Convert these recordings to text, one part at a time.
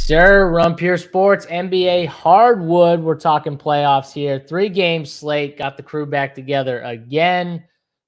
Sir, Run Pure Sports, NBA Hardwood. We're talking playoffs here. 3-game slate. Got the crew back together again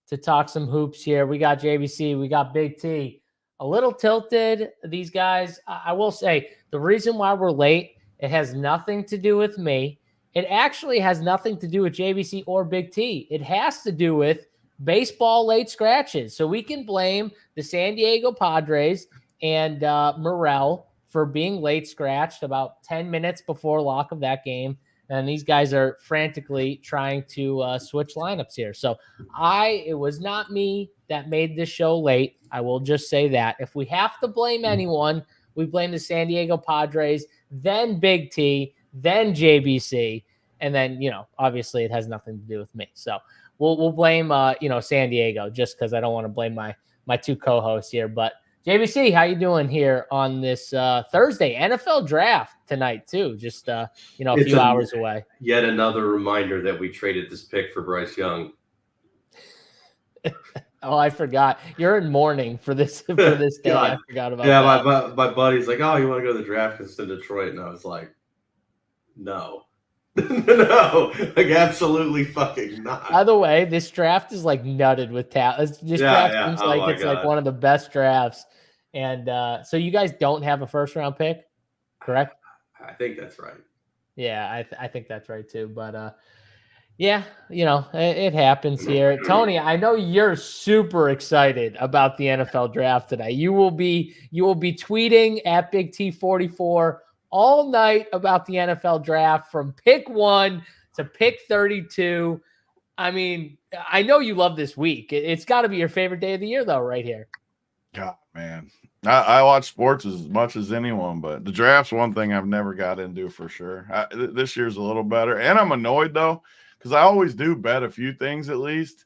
to talk some hoops here. We got JBC. We got Big T. A little tilted, these guys. I will say the reason why we're late, it has nothing to do with me. It actually has nothing to do with JBC or Big T. It has to do with baseball late scratches. So we can blame the San Diego Padres and Morel for being late scratched about 10 minutes before lock of that game. And these guys are frantically trying to switch lineups here. So it was not me that made this show late. I will just say that. If we have to blame anyone, we blame the San Diego Padres, then Big T, then JBC. And then, obviously it has nothing to do with me. So we'll blame, San Diego just because I don't want to blame my two co-hosts here. But JBC, how you doing here on this Thursday NFL draft tonight too? Just a few hours away. Yet another reminder that we traded this pick for Bryce Young. Oh, I forgot. You're in mourning for this day. I forgot about that. Yeah, my buddy's like, "Oh, you want to go to the draft because it's in Detroit?" And I was like, "No." No, like absolutely fucking not. By the way, this draft is like nutted with talent. This draft seems like it's like one of the best drafts. And so you guys don't have a first round pick, correct? I think that's right. Yeah, I think that's right too. But yeah, it happens here. Tony, I know you're super excited about the NFL draft today. You will be tweeting at Big T44 all night about the NFL draft from pick 1 to pick 32. I mean, I know you love this week. It's got to be your favorite day of the year, though, right here. God, man. I watch sports as much as anyone, but the draft's one thing I've never got into for sure. This year's a little better. And I'm annoyed, though, because I always do bet a few things at least.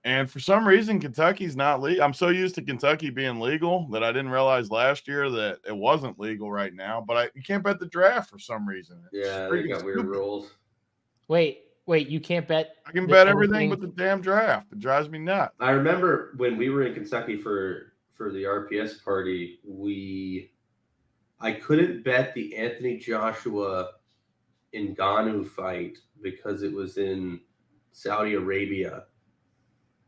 And for some reason, Kentucky's not legal. I'm so used to Kentucky being legal that I didn't realize last year that it wasn't legal right now. But you can't bet the draft for some reason. Yeah, they got weird rules. Wait, you can't bet? I can bet everything but the damn draft. It drives me nuts. I remember when we were in Kentucky for the RPS party, I couldn't bet the Anthony Joshua Ngannou fight because it was in Saudi Arabia.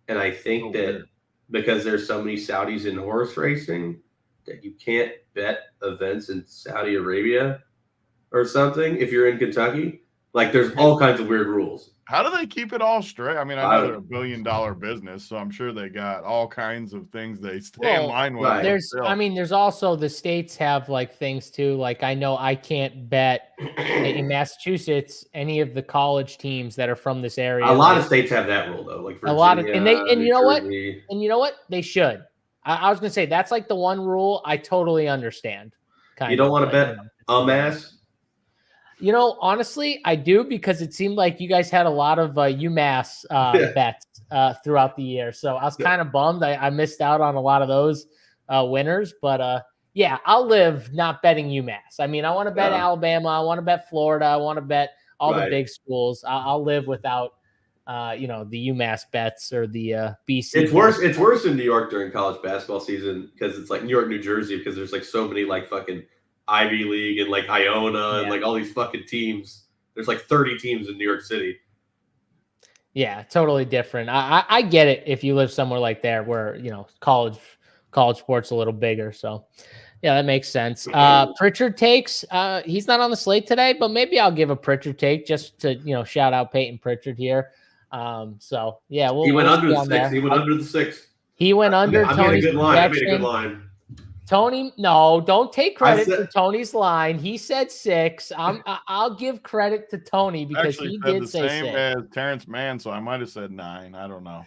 And I think that because there's so many Saudis in horse racing that you can't bet events in Saudi Arabia or something if you're in Kentucky. Like there's all kinds of weird rules. How do they keep it all straight? I mean, I know they're $1 billion business, so I'm sure they got all kinds of things they stay in line with. Right. There's also the states have like things too. Like I know I can't bet in Massachusetts any of the college teams that are from this area. A lot of states have that rule though. Like Virginia, a lot of, and you know what? And you know what? They should. I was gonna say that's like the one rule I totally understand. You don't want to bet mass. Honestly, I do because it seemed like you guys had a lot of UMass bets throughout the year. So I was kind of bummed. I missed out on a lot of those winners. But, yeah, I'll live not betting UMass. I mean, I want to bet Alabama. I want to bet Florida. I want to bet all the big schools. I'll live without, the UMass bets or the BC. It's worse. It's worse in New York during college basketball season because it's like New York, New Jersey, because there's like so many like fucking Ivy League and like Iona and like all these fucking teams. There's like 30 teams in New York City. Yeah, totally different. I get it if you live somewhere like there where, college sports a little bigger. So, yeah, that makes sense. Pritchard takes. He's not on the slate today, but maybe I'll give a Pritchard take just to, shout out Peyton Pritchard here. So, yeah. He went under the 6. He went under the 6. He went under I made a good line. Tony, no, don't take credit for Tony's line. He said 6. I'll give credit to Tony because he did say 6. Same as Terrence Mann, so I might have said 9. I don't know.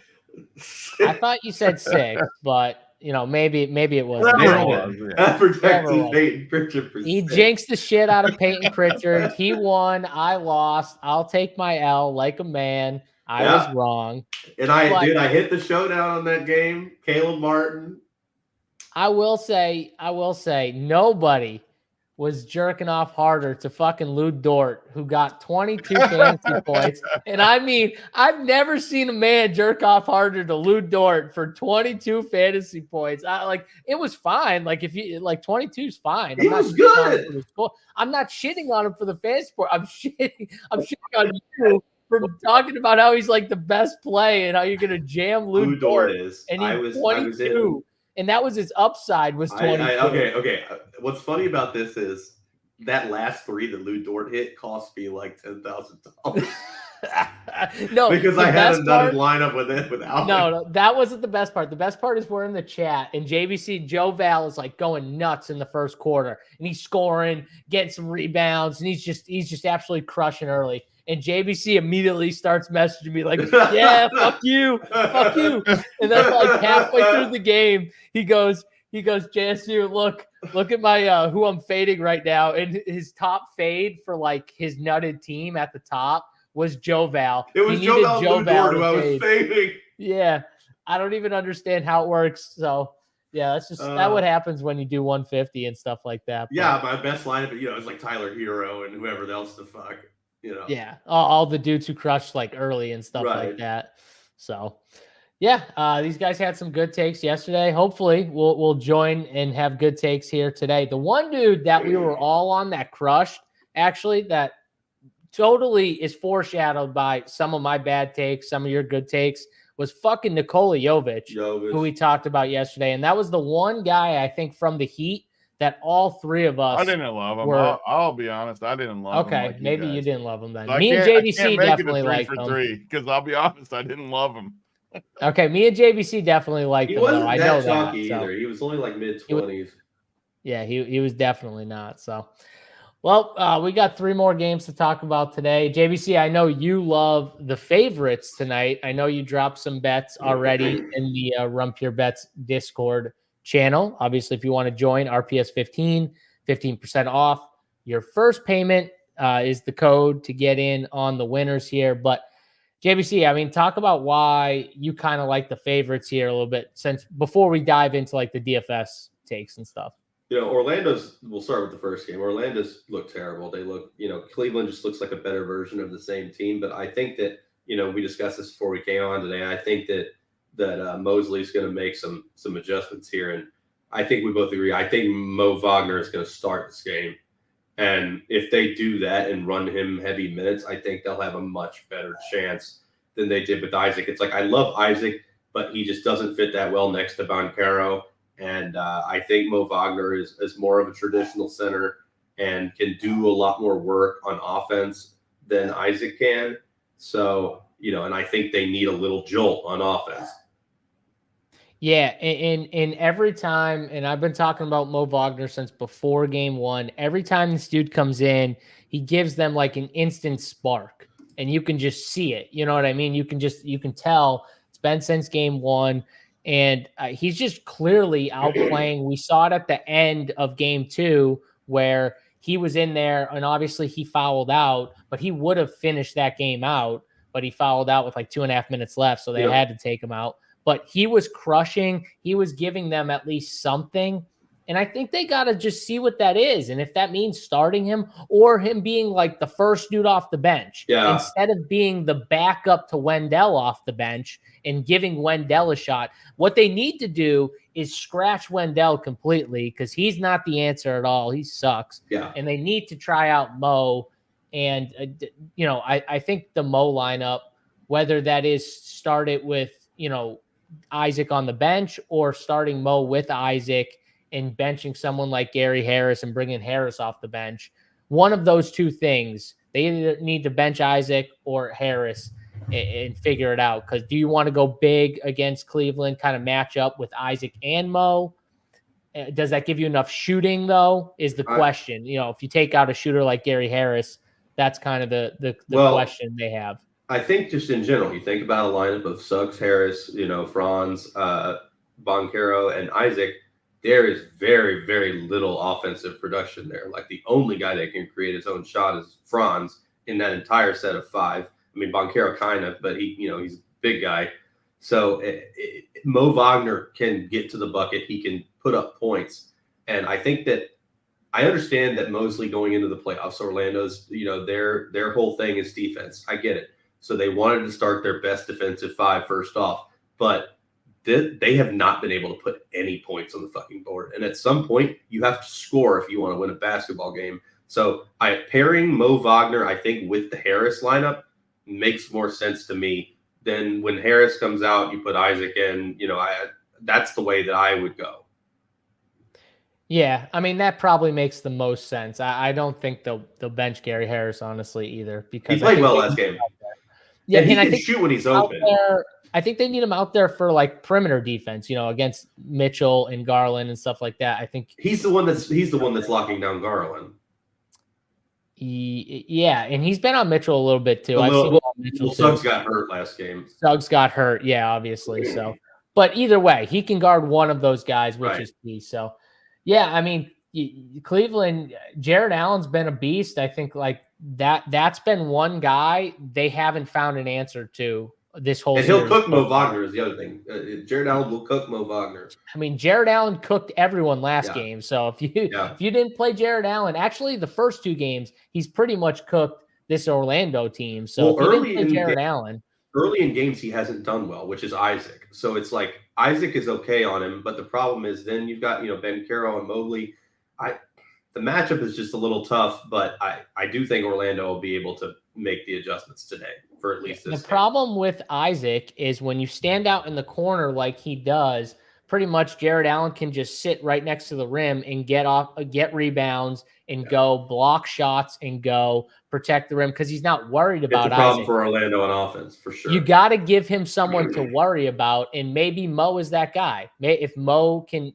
I thought you said 6, but maybe it was. I protected Peyton Pritchard for 6. He jinxed the shit out of Peyton Pritchard. He won. I lost. I'll take my L like a man. I was wrong. And I hit the showdown on that game. Caleb Martin. I will say, nobody was jerking off harder to fucking Lou Dort, who got 22 fantasy points. And I mean, I've never seen a man jerk off harder to Lou Dort for 22 fantasy points. It was fine. Like, if you like, 22 is fine. He was good. I'm not shitting on him for the fantasy sport. I'm shitting on you for talking about how he's like the best play and how you're gonna jam Lou Dort. Is. And he's 22. And that was his upside was 22. Okay. What's funny about this is that last three that Lou Dort hit cost me like $10,000. No, because I had a nutted lineup with it without. No, that wasn't the best part. The best part is we're in the chat and JVC Joe Val is like going nuts in the first quarter and he's scoring, getting some rebounds, and he's just absolutely crushing early. And JVC immediately starts messaging me like, yeah, fuck you. And then like halfway through the game, he goes, JSU, look at my who I'm fading right now. And his top fade for like his nutted team at the top was Joe Val. It was Joe Val who I was fading. Yeah. I don't even understand how it works. So yeah, that's just that what happens when you do 150 and stuff like that. Yeah, my best lineup, it's like Tyler Hero and whoever else the fuck. Yeah, all the dudes who crushed like early and stuff like that. So, yeah, these guys had some good takes yesterday. Hopefully, we'll join and have good takes here today. The one dude that we were all on that crushed, actually, that totally is foreshadowed by some of my bad takes, some of your good takes, was fucking Nikola Jovic, who we talked about yesterday. And that was the one guy, I think, from the Heat that all three of us. I didn't love him. I'll be honest. I didn't love him. Okay, like maybe you didn't love him then. So me and JVC definitely liked him. Because I'll be honest, I didn't love him. Okay, me and JVC definitely liked him. He wasn't though. I that know chalky that, either. He was only like mid-20s. Yeah, he was definitely not. So, well, we got 3 more games to talk about today. JVC, I know you love the favorites tonight. I know you dropped some bets already in the Rump Your Bets Discord channel. Obviously, if you want to join RPS 15% off your first payment is the code to get in on the winners here. But JVC, I mean, talk about why you kind of like the favorites here a little bit since before we dive into like the DFS takes and stuff. We'll start with the first game. Orlando's look terrible. They look, Cleveland just looks like a better version of the same team. But I think that, we discussed this before we came on today. I think that Mosley's going to make some adjustments here. And I think we both agree. I think Mo Wagner is going to start this game. And if they do that and run him heavy minutes, I think they'll have a much better chance than they did with Isaac. It's like, I love Isaac, but he just doesn't fit that well next to Banchero. And I think Mo Wagner is more of a traditional center and can do a lot more work on offense than Isaac can. So, and I think they need a little jolt on offense. Yeah, and every time, and I've been talking about Mo Wagner since before game 1, every time this dude comes in, he gives them like an instant spark, and you can just see it. You know what I mean? You can tell it's been since game 1, and he's just clearly outplaying. We saw it at the end of game 2 where he was in there, and obviously he fouled out, but he would have finished that game out, but he fouled out with like 2.5 minutes left, so they had to take him out. But he was crushing. He was giving them at least something. And I think they got to just see what that is. And if that means starting him or him being like the first dude off the bench, instead of being the backup to Wendell off the bench and giving Wendell a shot, what they need to do is scratch Wendell completely because he's not the answer at all. He sucks. Yeah. And they need to try out Mo. And, I think the Mo lineup, whether that is started with, Isaac on the bench or starting Mo with Isaac and benching someone like Gary Harris and bringing Harris off the bench. One of those two things, they either need to bench Isaac or Harris and figure it out. Because do you want to go big against Cleveland, kind of match up with Isaac and Mo? Does that give you enough shooting, though, is the question. If you take out a shooter like Gary Harris, that's kind of the question they have. I think just in general, you think about a lineup of Suggs, Harris, Franz, Banchero, and Isaac, there is very, very little offensive production there. Like the only guy that can create his own shot is Franz in that entire set of 5. I mean, Banchero kind of, but he's a big guy. So Mo Wagner can get to the bucket. He can put up points. And I think that I understand that Mosley going into the playoffs, Orlando's, their whole thing is defense. I get it. So they wanted to start their best defensive five first off, but they have not been able to put any points on the fucking board. And at some point, you have to score if you want to win a basketball game. So pairing Mo Wagner, I think, with the Harris lineup makes more sense to me than when Harris comes out, you put Isaac in. That's the way that I would go. Yeah, I mean, that probably makes the most sense. I don't think they'll bench Gary Harris, honestly, either, because he played well last game. Yeah, and he can think shoot when he's open. I think they need him out there for like perimeter defense, against Mitchell and Garland and stuff like that. I think he's the one that's locking down Garland. Yeah, and he's been on Mitchell a little bit too. Suggs got hurt last game. Suggs got hurt, yeah, obviously. So, but either way, he can guard one of those guys, which is key. So, yeah, I mean, Cleveland, Jared Allen's been a beast. I think like that's been one guy they haven't found an answer to this whole series. And he'll cook Mo Wagner is the other thing. Jared Allen will cook Mo Wagner. I mean, Jared Allen cooked everyone last game. So if you didn't play Jared Allen, actually the first two games, he's pretty much cooked this Orlando team. So if you didn't play Jared Allen. Early in games, he hasn't done well, which is Isaac. So it's like Isaac is okay on him, but the problem is then you've got, Ben Carroll and Mobley. The matchup is just a little tough, but I do think Orlando will be able to make the adjustments today for at least this game. The problem with Isaac is when you stand out in the corner like he does, pretty much Jared Allen can just sit right next to the rim and get rebounds and go block shots and go protect the rim because he's not worried about it's a problem Isaac. For Orlando on offense, for sure. You got to give him someone to worry about, and maybe Mo is that guy. If Mo can,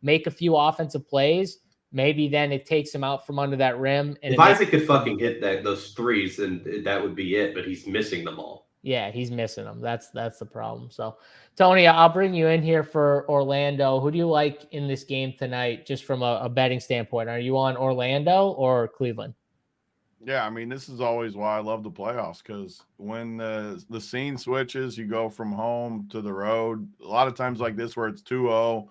make a few offensive plays, maybe then it takes him out from under that rim. And if Isaac could fucking hit those threes, then that would be it. But he's missing them all. Yeah, he's missing them. That's the problem. So, Tony, I'll bring you in here for Orlando. Who do you like in this game tonight, just from a betting standpoint? Are you on Orlando or Cleveland? Yeah, I mean, this is always why I love the playoffs, because when the scene switches, you go from home to the road. A lot of times like this where it's 2-0,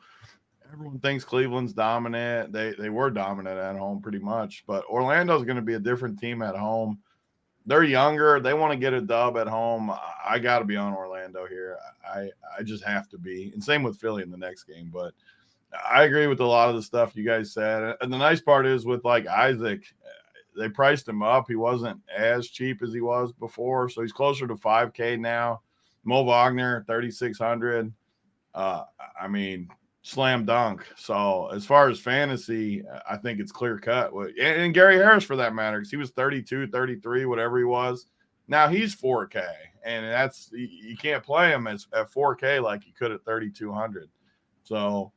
everyone thinks Cleveland's dominant. They were dominant at home pretty much, but Orlando's going to be a different team at home. They're younger. They want to get a dub at home. I got to be on Orlando here. I just have to be. And same with Philly in the next game. But I agree with a lot of the stuff you guys said. And the nice part is with like Isaac, they priced him up. He wasn't as cheap as he was before. So he's closer to $5K now. Mo Wagner, 3,600. I mean, slam dunk. So as far as fantasy, I think it's clear cut. And Gary Harris for that matter, because he was 32, 33, whatever he was. Now he's 4K, and that's you can't play him at 4K like you could at 3,200. So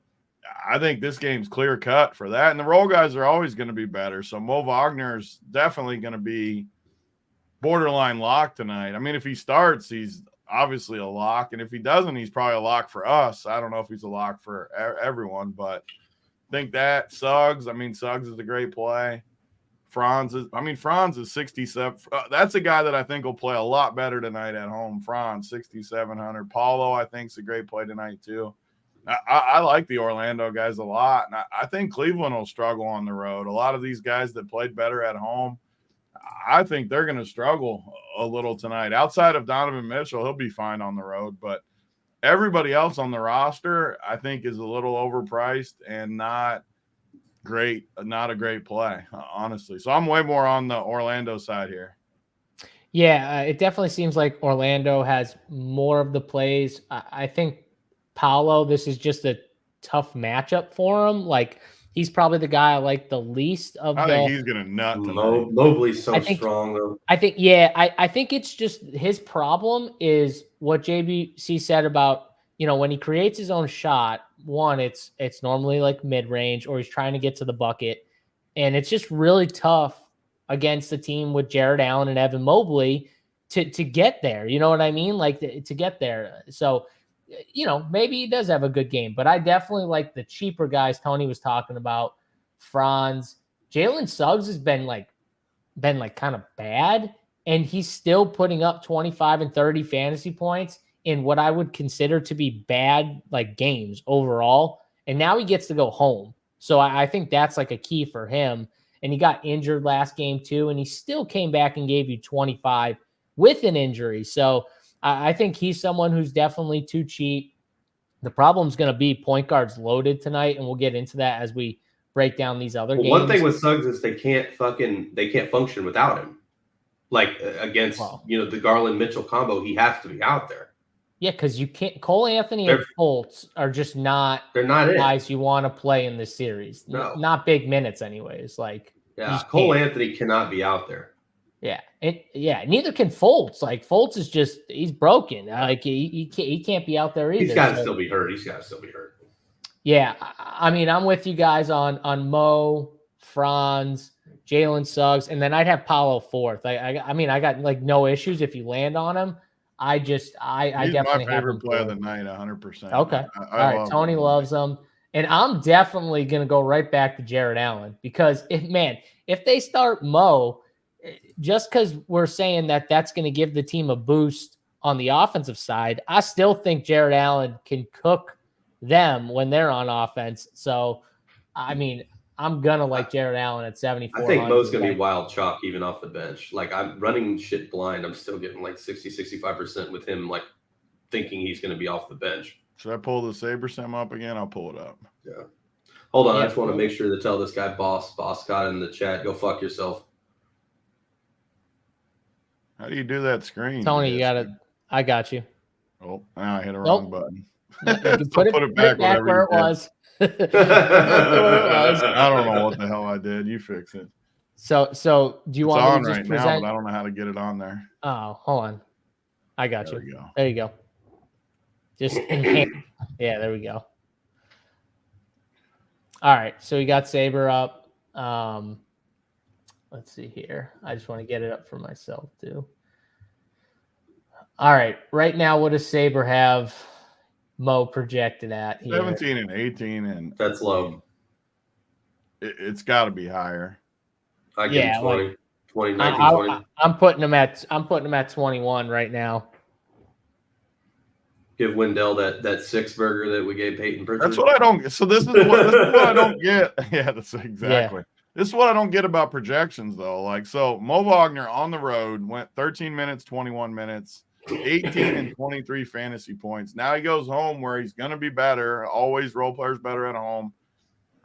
I think this game's clear cut for that. And the role guys are always going to be better. So Mo Wagner's definitely going to be borderline lock tonight. I mean, if he starts, he's obviously a lock, and if he doesn't, he's probably a lock for us. I don't know if he's a lock for everyone, but I think that Suggs is a great play. Franz is 67. That's a guy that I think will play a lot better tonight at home. Franz, 6,700. Paulo, I think, is a great play tonight too. I like the Orlando guys a lot, and I think Cleveland will struggle on the road. A lot of these guys that played better at home, I think they're going to struggle a little tonight. Outside of Donovan Mitchell, he'll be fine on the road, but everybody else on the roster, I think, is a little overpriced and not a great play, honestly. So I'm way more on the Orlando side here. Yeah, it definitely seems like Orlando has more of the plays. I think Paolo, this is just a tough matchup for him. Like, he's probably the guy I like the least of I think he's going to nut tonight. Mobley's so strong, though. I think it's just his problem is what JBC said about, when he creates his own shot, one, it's normally like mid-range or he's trying to get to the bucket. And it's just really tough against a team with Jared Allen and Evan Mobley to get there. You know what I mean? Like to get there. So, maybe he does have a good game, but I definitely like the cheaper guys Tony was talking about. Franz, Jalen Suggs has been kind of bad, and he's still putting up 25 and 30 fantasy points in what I would consider to be bad games overall. And now he gets to go home. So I think that's like a key for him. And he got injured last game too, and he still came back and gave you 25 with an injury. So I think he's someone who's definitely too cheap. The problem's going to be point guards loaded tonight, and we'll get into that as we break down these other games. One thing with Suggs is they can't function without him. Like against the Garland Mitchell combo, he has to be out there. Yeah, because you can't. Cole Anthony and Fultz are just not. They're not guys you want to play in this series. No. Not big minutes, anyways. Like Cole Anthony cannot be out there. Yeah, neither can Fultz. Like Fultz is he's broken. Like he can't be out there either. He's got to still be hurt. Yeah, I mean, I'm with you guys on Mo, Franz, Jalen Suggs, and then I'd have Paolo fourth. I mean, I got like no issues if you land on him. I definitely my favorite play of the night, 100%. Okay, all right. Tony loves him, and I'm definitely gonna go right back to Jared Allen because if they start Mo. Just because we're saying that's going to give the team a boost on the offensive side, I still think Jared Allen can cook them when they're on offense. So, I mean, I'm going to like Jared Allen at 74. I think Mo's going to be wild chalk even off the bench. Like, I'm running shit blind. I'm still getting like 65% with him, like, thinking he's going to be off the bench. Should I pull the Saber Sim up again? I'll pull it up. Yeah. Hold on. I just want to make sure to tell this guy, Boss Scott in the chat, go fuck yourself. How do you do that screen? Tony, I got you. Oh, now I hit a wrong button. You can put it back where it was. I don't know what the hell I did. You fix it. So do you want me to just present? Now, but I don't know how to get it on there. Oh, hold on. I got there you. We go. There you go. Just enhance. Yeah, there we go. All right. So we got Saber up. Let's see here. I just want to get it up for myself too. All right. Right now, what does Saber have Mo projected at here? 17 and 18, and that's low. It's got to be higher. I give him 20, 19, 20. I'm putting him at 21 right now. Give Wendell that six burger that we gave Peyton Pritchard. That's what I don't get. So this is what I don't get. Yeah, that's exactly. Yeah. This is what I don't get about projections, though. Like, so Mo Wagner on the road went 13 minutes, 21 minutes, 18 and 23 fantasy points. Now he goes home where he's going to be better. Always role players better at home.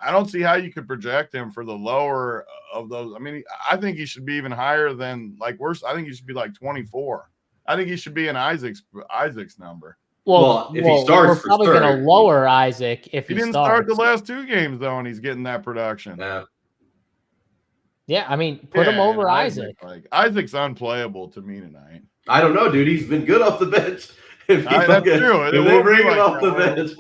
I don't see how you could project him for the lower of those. I mean, I think he should be even higher than like worse. I think he should be like 24. I think he should be in Isaac's number. Well, if he starts, we're probably going to lower Isaac if he didn't starts. Start the last two games though, and he's getting that production. Yeah, I mean, put him over Isaac. Like Isaac's unplayable to me tonight. I don't know, dude. He's been good off the bench. That's true. If they bring him off the bench,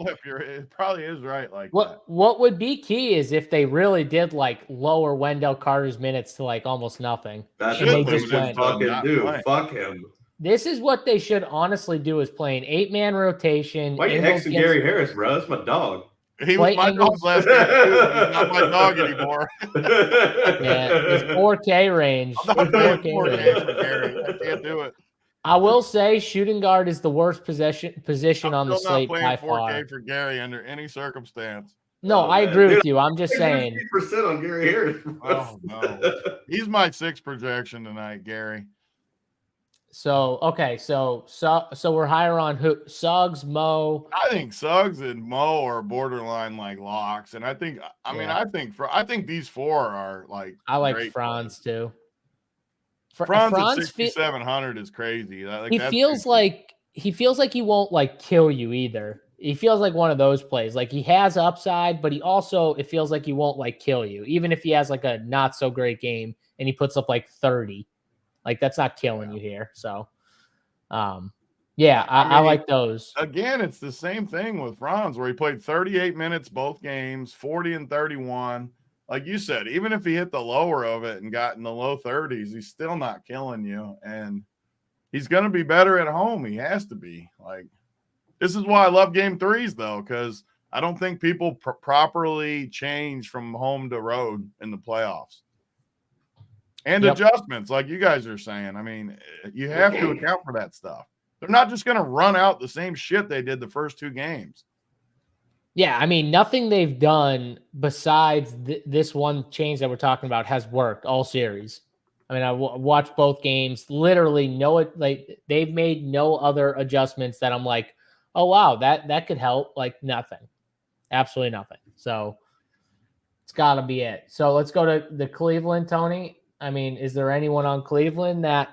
it probably is right. Like what would be key is if they really did like lower Wendell Carter's minutes to like almost nothing. That's what they just fucking do. Fuck him. This is what they should honestly do: is play an 8-man rotation. Why are you hexing Gary Harris, bro? That's my dog. He was my dog last game. He's not my dog anymore. Yeah, it's 4K range. I'm not 4K range for Gary. I can't do it. I will say shooting guard is the worst position on the slate by far. 4K for Gary under any circumstance. No, I agree with you. I'm just saying. 50% on Gary Harris. Oh no, he's my 6 projection tonight, Gary. So okay, so we're higher on who? Suggs, Mo. I think Suggs and Mo are borderline like locks, and I think I think these 4 are like. I like Franz too. Franz at 6,700 is crazy. He feels like he won't like kill you either. He feels like one of those plays. Like he has upside, but it feels like he won't like kill you, even if he has like a not so great game and he puts up like 30. Like that's not killing you here. So, I like those. Again, it's the same thing with Franz where he played 38 minutes both games, 40 and 31. Like you said, even if he hit the lower of it and got in the low 30s, he's still not killing you. And he's going to be better at home. He has to be. Like, this is why I love game 3s, though, because I don't think people properly change from home to road in the playoffs. And adjustments, like you guys are saying. I mean, you have to account for that stuff. They're not just going to run out the same shit they did the first 2 games. Yeah, I mean, nothing they've done besides this one change that we're talking about has worked all series. I mean, I watched both games. Literally, like they've made no other adjustments that I'm like, oh wow, that could help. Like nothing, absolutely nothing. So it's got to be it. So let's go to the Cleveland, Tony. I mean, is there anyone on Cleveland that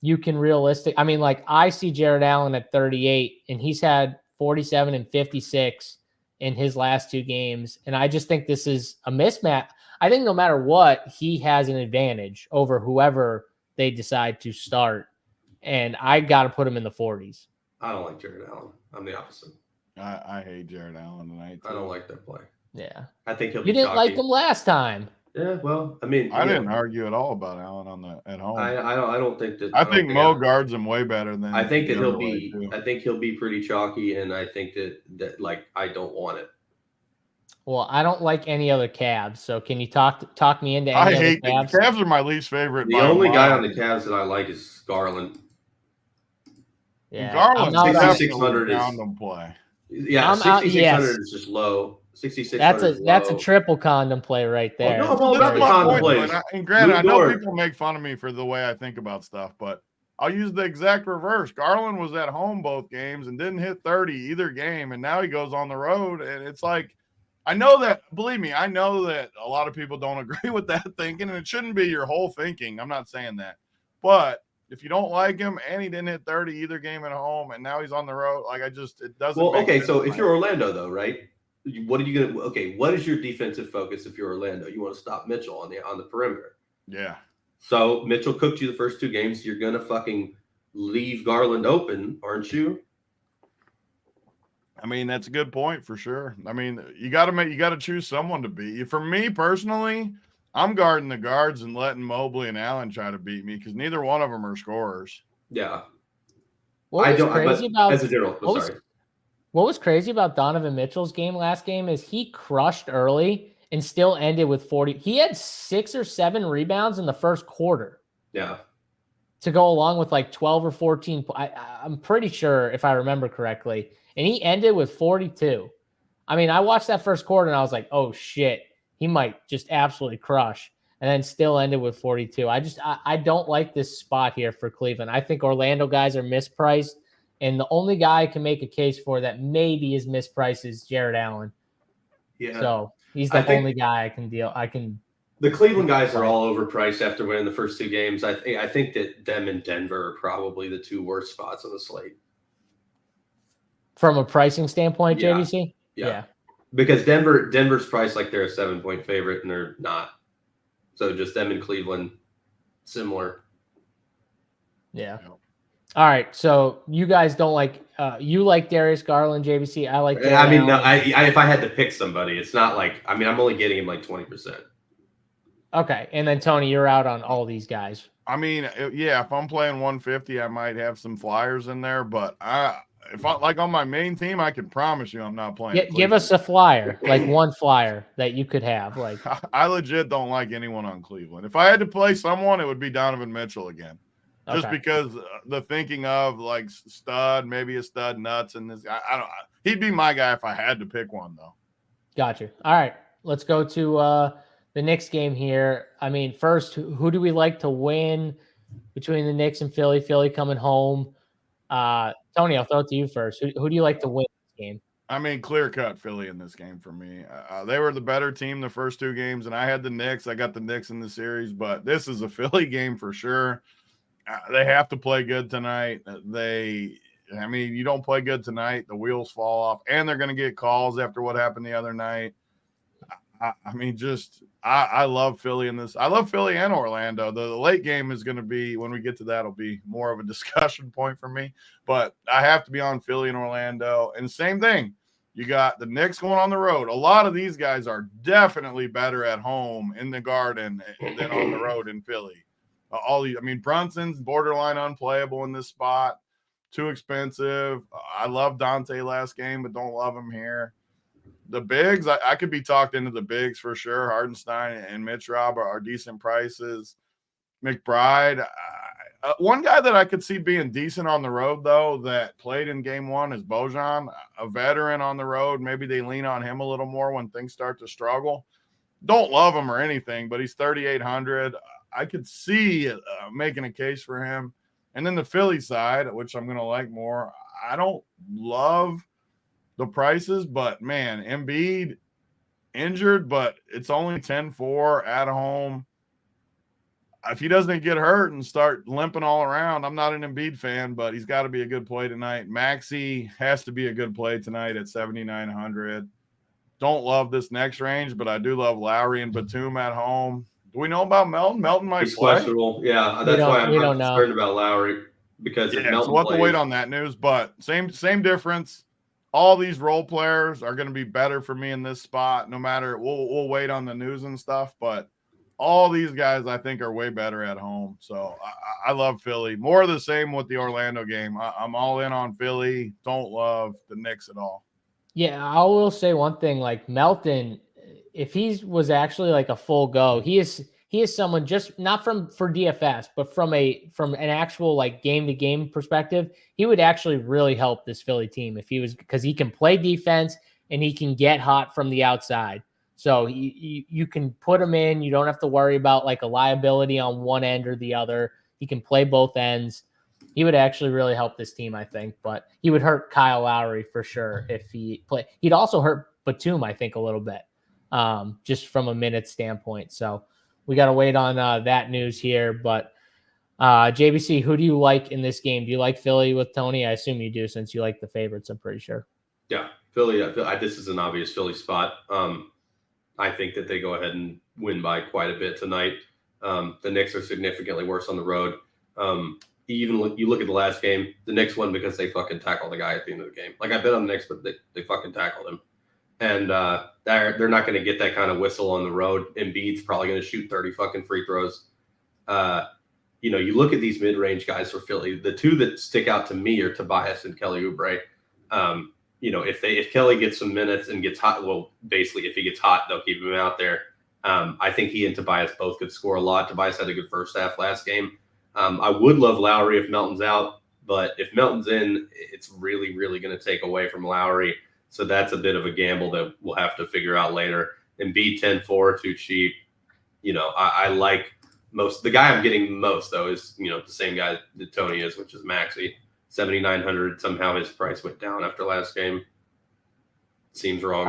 you can realistic? I mean, like I see Jared Allen at 38, and he's had 47 and 56 in his last two games. And I just think this is a mismatch. I think no matter what, he has an advantage over whoever they decide to start. And I got to put him in the 40s. I don't like Jared Allen. I'm the opposite. I hate Jared Allen tonight, too. I don't like that play. Yeah. I think he'll be You didn't chalky. like him last time. Yeah, well, I mean, I didn't argue at all about Allen at home. I don't think that. I think Mo guards him way better than. I think that he'll be. I think he'll be pretty chalky, and I think that like I don't want it. Well, I don't like any other Cavs, so can you talk me into any I other hate Cavs? the Cavs are my least favorite. The only guy on the Cavs that I like is Garland. Yeah, Garland, 6,600 is them play. Yeah, 6,600 is just low. 6,600. That's a triple condom play right there. Oh, no, that's my point. Plays. And granted, I know people make fun of me for the way I think about stuff, but I'll use the exact reverse. Garland was at home both games and didn't hit 30 either game, and now he goes on the road, and it's like, I know that, believe me, I know that a lot of people don't agree with that thinking, and it shouldn't be your whole thinking. I'm not saying that. But if you don't like him and he didn't hit 30 either game at home and now he's on the road, like it doesn't. Well, okay, so if you're Orlando though, right? What are you gonna? Okay, what is your defensive focus if you're Orlando? You want to stop Mitchell on the perimeter. Yeah. So Mitchell cooked you the first two games. You're gonna fucking leave Garland open, aren't you? I mean, that's a good point for sure. I mean, you got to choose someone to beat. For me personally, I'm guarding the guards and letting Mobley and Allen try to beat me because neither one of them are scorers. Yeah. What was crazy about Donovan Mitchell's last game is he crushed early and still ended with 40. He had 6 or 7 rebounds in the first quarter. Yeah. To go along with like 12 or 14. I'm pretty sure if I remember correctly. And he ended with 42. I mean, I watched that first quarter and I was like, oh shit, he might just absolutely crush. And then still ended with 42. I don't like this spot here for Cleveland. I think Orlando guys are mispriced. And the only guy I can make a case for that maybe is mispriced is Jared Allen. Yeah. So he's the only guy I can The Cleveland guys are all overpriced after winning the first two games. I think that them and Denver are probably the two worst spots on the slate. From a pricing standpoint, JVC? Yeah. Because Denver's priced like they're a 7-point favorite and they're not. So just them and Cleveland, similar. Yeah. All right. So you guys don't like you like Darius Garland, JVC. I like Jared Allen. No, if I had to pick somebody, it's not like I'm only getting him like 20%. Okay. And then Tony, you're out on all these guys. I mean, yeah, if I'm playing 150, I might have some flyers in there, but if I like on my main team, I can promise you I'm not playing. Give us a flyer, like one flyer that you could have. Like I legit don't like anyone on Cleveland. If I had to play someone, it would be Donovan Mitchell again. Just because the thinking of like stud, maybe a stud nuts, and this guy, he'd be my guy if I had to pick one though. Gotcha. All right, let's go to the Knicks game here. I mean, first, who do we like to win between the Knicks and Philly? Philly coming home. Tony, I'll throw it to you first. Who do you like to win this game? I mean, clear-cut Philly in this game for me. They were the better team the first two games, and I had the Knicks. I got the Knicks in the series, but this is a Philly game for sure. They have to play good tonight. You don't play good tonight, the wheels fall off, and they're going to get calls after what happened the other night. I love Philly in this. I love Philly and Orlando. The late game is going to be, when we get to that, will be more of a discussion point for me. But I have to be on Philly and Orlando. And same thing, you got the Knicks going on the road. A lot of these guys are definitely better at home in the Garden than on the road in Philly. Brunson's borderline unplayable in this spot. Too expensive. I love Dante last game, but don't love him here. The bigs, I could be talked into the bigs for sure. Hardenstein and Mitch Rob are decent prices. McBride, One guy that I could see being decent on the road, though, that played in game one is Bojan, a veteran on the road. Maybe they lean on him a little more when things start to struggle. Don't love him or anything, but he's 3,800. I could see making a case for him. And then the Philly side, which I'm going to like more, I don't love the prices, but man, Embiid injured, but it's only 10-4 at home. If he doesn't get hurt and start limping all around, I'm not an Embiid fan, but he's got to be a good play tonight. Maxey has to be a good play tonight at 7,900. Don't love this next range, but I do love Lowry and Batum at home. Do we know about Melton? Melton might He's play. questionable. Yeah, that's why I'm concerned about Lowry, because if Melton so we'll have to plays, wait on that news. But same difference. All these role players are going to be better for me in this spot. No matter, we'll wait on the news and stuff, but all these guys I think are way better at home. So I love Philly. More of the same with the Orlando game. I'm all in on Philly. Don't love the Knicks at all. Yeah, I will say one thing, like Melton, if he was actually like a full go, he is someone just not for DFS, but from an actual like game to game perspective, he would actually really help this Philly team if he was, because he can play defense and he can get hot from the outside. So you can put him in. You don't have to worry about like a liability on one end or the other. He can play both ends. He would actually really help this team, I think. But he would hurt Kyle Lowry for sure if he played. He'd also hurt Batum, I think, a little bit, just from a minute standpoint. So we got to wait on that news here. But JBC, who do you like in this game? Do you like Philly with Tony? I assume you do, since you like the favorites, I'm pretty sure. Yeah, Philly. This is an obvious Philly spot. I think that they go ahead and win by quite a bit tonight. The Knicks are significantly worse on the road. You look at the last game, the Knicks won because they fucking tackled the guy at the end of the game. Like, I bet on the Knicks, but they fucking tackled him. And they're not going to get that kind of whistle on the road. Embiid's probably going to shoot 30 fucking free throws. You look at these mid-range guys for Philly. The two that stick out to me are Tobias and Kelly Oubre. If Kelly gets some minutes and gets hot, well, basically if he gets hot, they'll keep him out there. I think he and Tobias both could score a lot. Tobias had a good first half last game. I would love Lowry if Melton's out, but if Melton's in, it's really, really going to take away from Lowry. So that's a bit of a gamble that we'll have to figure out later. Embiid 10-4, too cheap. I like most. The guy I'm getting most, though, is, the same guy that Tony is, which is Maxey. 7,900. Somehow his price went down after last game. Seems wrong.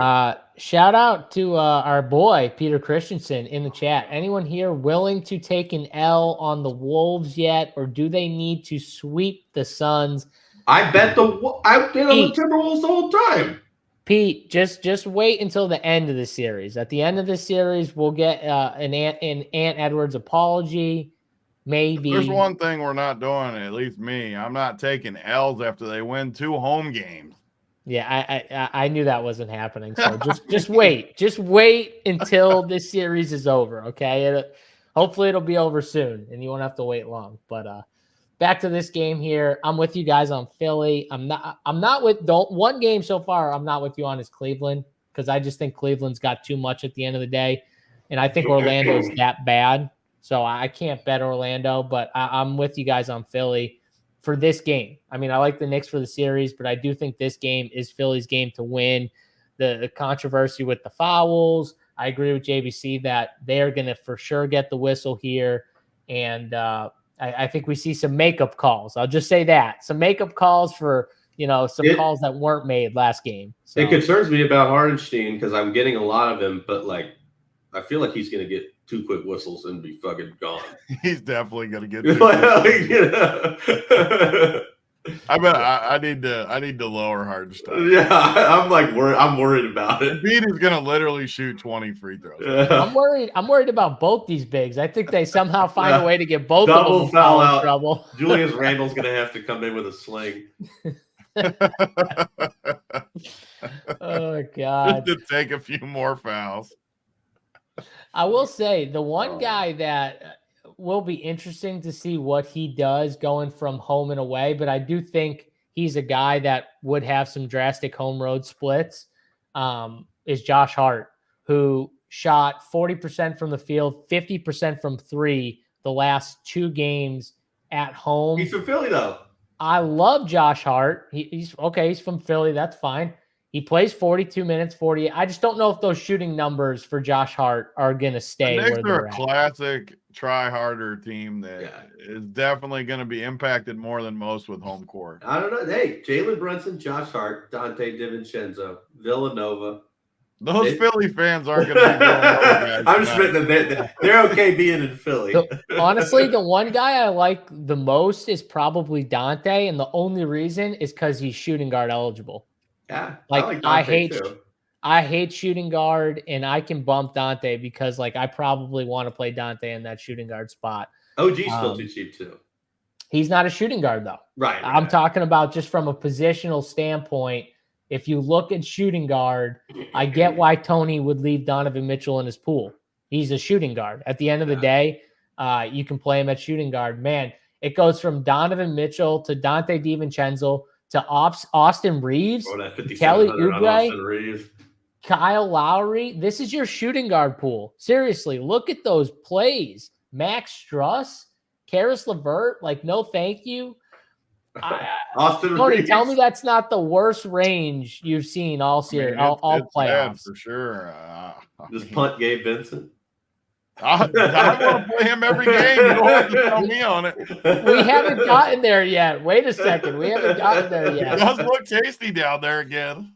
Shout out to our boy Peter Christensen in the chat. Anyone here willing to take an L on the Wolves yet, or do they need to sweep the Suns? I've been on the Timberwolves the whole time. Pete, just wait until the end of the series. At the end of the series, we'll get an Ant Edwards apology. Maybe. There's one thing we're not doing, at least me. I'm not taking L's after they win 2 home games. Yeah, I knew that wasn't happening. So just wait. Just wait until this series is over, okay? Hopefully it'll be over soon and you won't have to wait long. But back to this game here. I'm with you guys on Philly. I'm not with one game so far I'm not with you on is Cleveland, because I just think Cleveland's got too much at the end of the day. And I think Orlando's that bad. So I can't bet Orlando, but I'm with you guys on Philly for this game. I mean, I like the Knicks for the series, but I do think this game is Philly's game to win. The controversy with the fouls, I agree with JBC that they're going to for sure get the whistle here. And I think we see some makeup calls. I'll just say that. Some makeup calls for, some calls that weren't made last game. So. It concerns me about Hardenstein because I'm getting a lot of him, but I feel like he's going to get 2 quick whistles and be fucking gone. He's definitely going to get 2 I bet I need to lower Hardenstein. Yeah, I'm worried about it. Embiid is going to literally shoot 20 free throws. I'm worried about both these bigs. I think they somehow find a way to get both Double of them foul out. in trouble. Julius Randle's going to have to come in with a sling. Oh God! Just to take a few more fouls. I will say the one guy that will be interesting to see what he does going from home and away, but I do think he's a guy that would have some drastic home road splits, is Josh Hart, who shot 40% from the field, 50% from 3 the last 2 games at home. He's from Philly, though. I love Josh Hart. He's okay. He's from Philly. That's fine. He plays 42 minutes, 48. I just don't know if those shooting numbers for Josh Hart are going to stay The Knicks where are they're a at. classic try-harder team that is definitely going to be impacted more than most with home court. I don't know. Hey, Jalen Brunson, Josh Hart, Dante DiVincenzo, Villanova. Those Philly fans aren't going to be Villanova guys. I'm just admitting that they're okay being in Philly. Honestly, the one guy I like the most is probably Dante, and the only reason is because he's shooting guard eligible. Yeah, like I hate shooting guard, and I can bump Dante because like I probably want to play Dante in that shooting guard spot. OG's still too cheap too. He's not a shooting guard though. Right. I'm talking about just from a positional standpoint. If you look at shooting guard, I get why Tony would leave Donovan Mitchell in his pool. He's a shooting guard. At the end of the day, you can play him at shooting guard. Man, it goes from Donovan Mitchell to Dante DiVincenzo to Austin Reeves, Kelly Oubre, Kyle Lowry. This is your shooting guard pool. Seriously, look at those plays. Max Struss, Karis LeVert, like, no thank you. Austin Tony, Reeves. tell me that's not the worst range you've seen all year, all playoffs. For sure. Just punt Gabe Vincent. I want to play him every game. You don't have to tell me on it. We haven't gotten there yet. Wait a second. We haven't gotten there yet. It does look tasty down there again.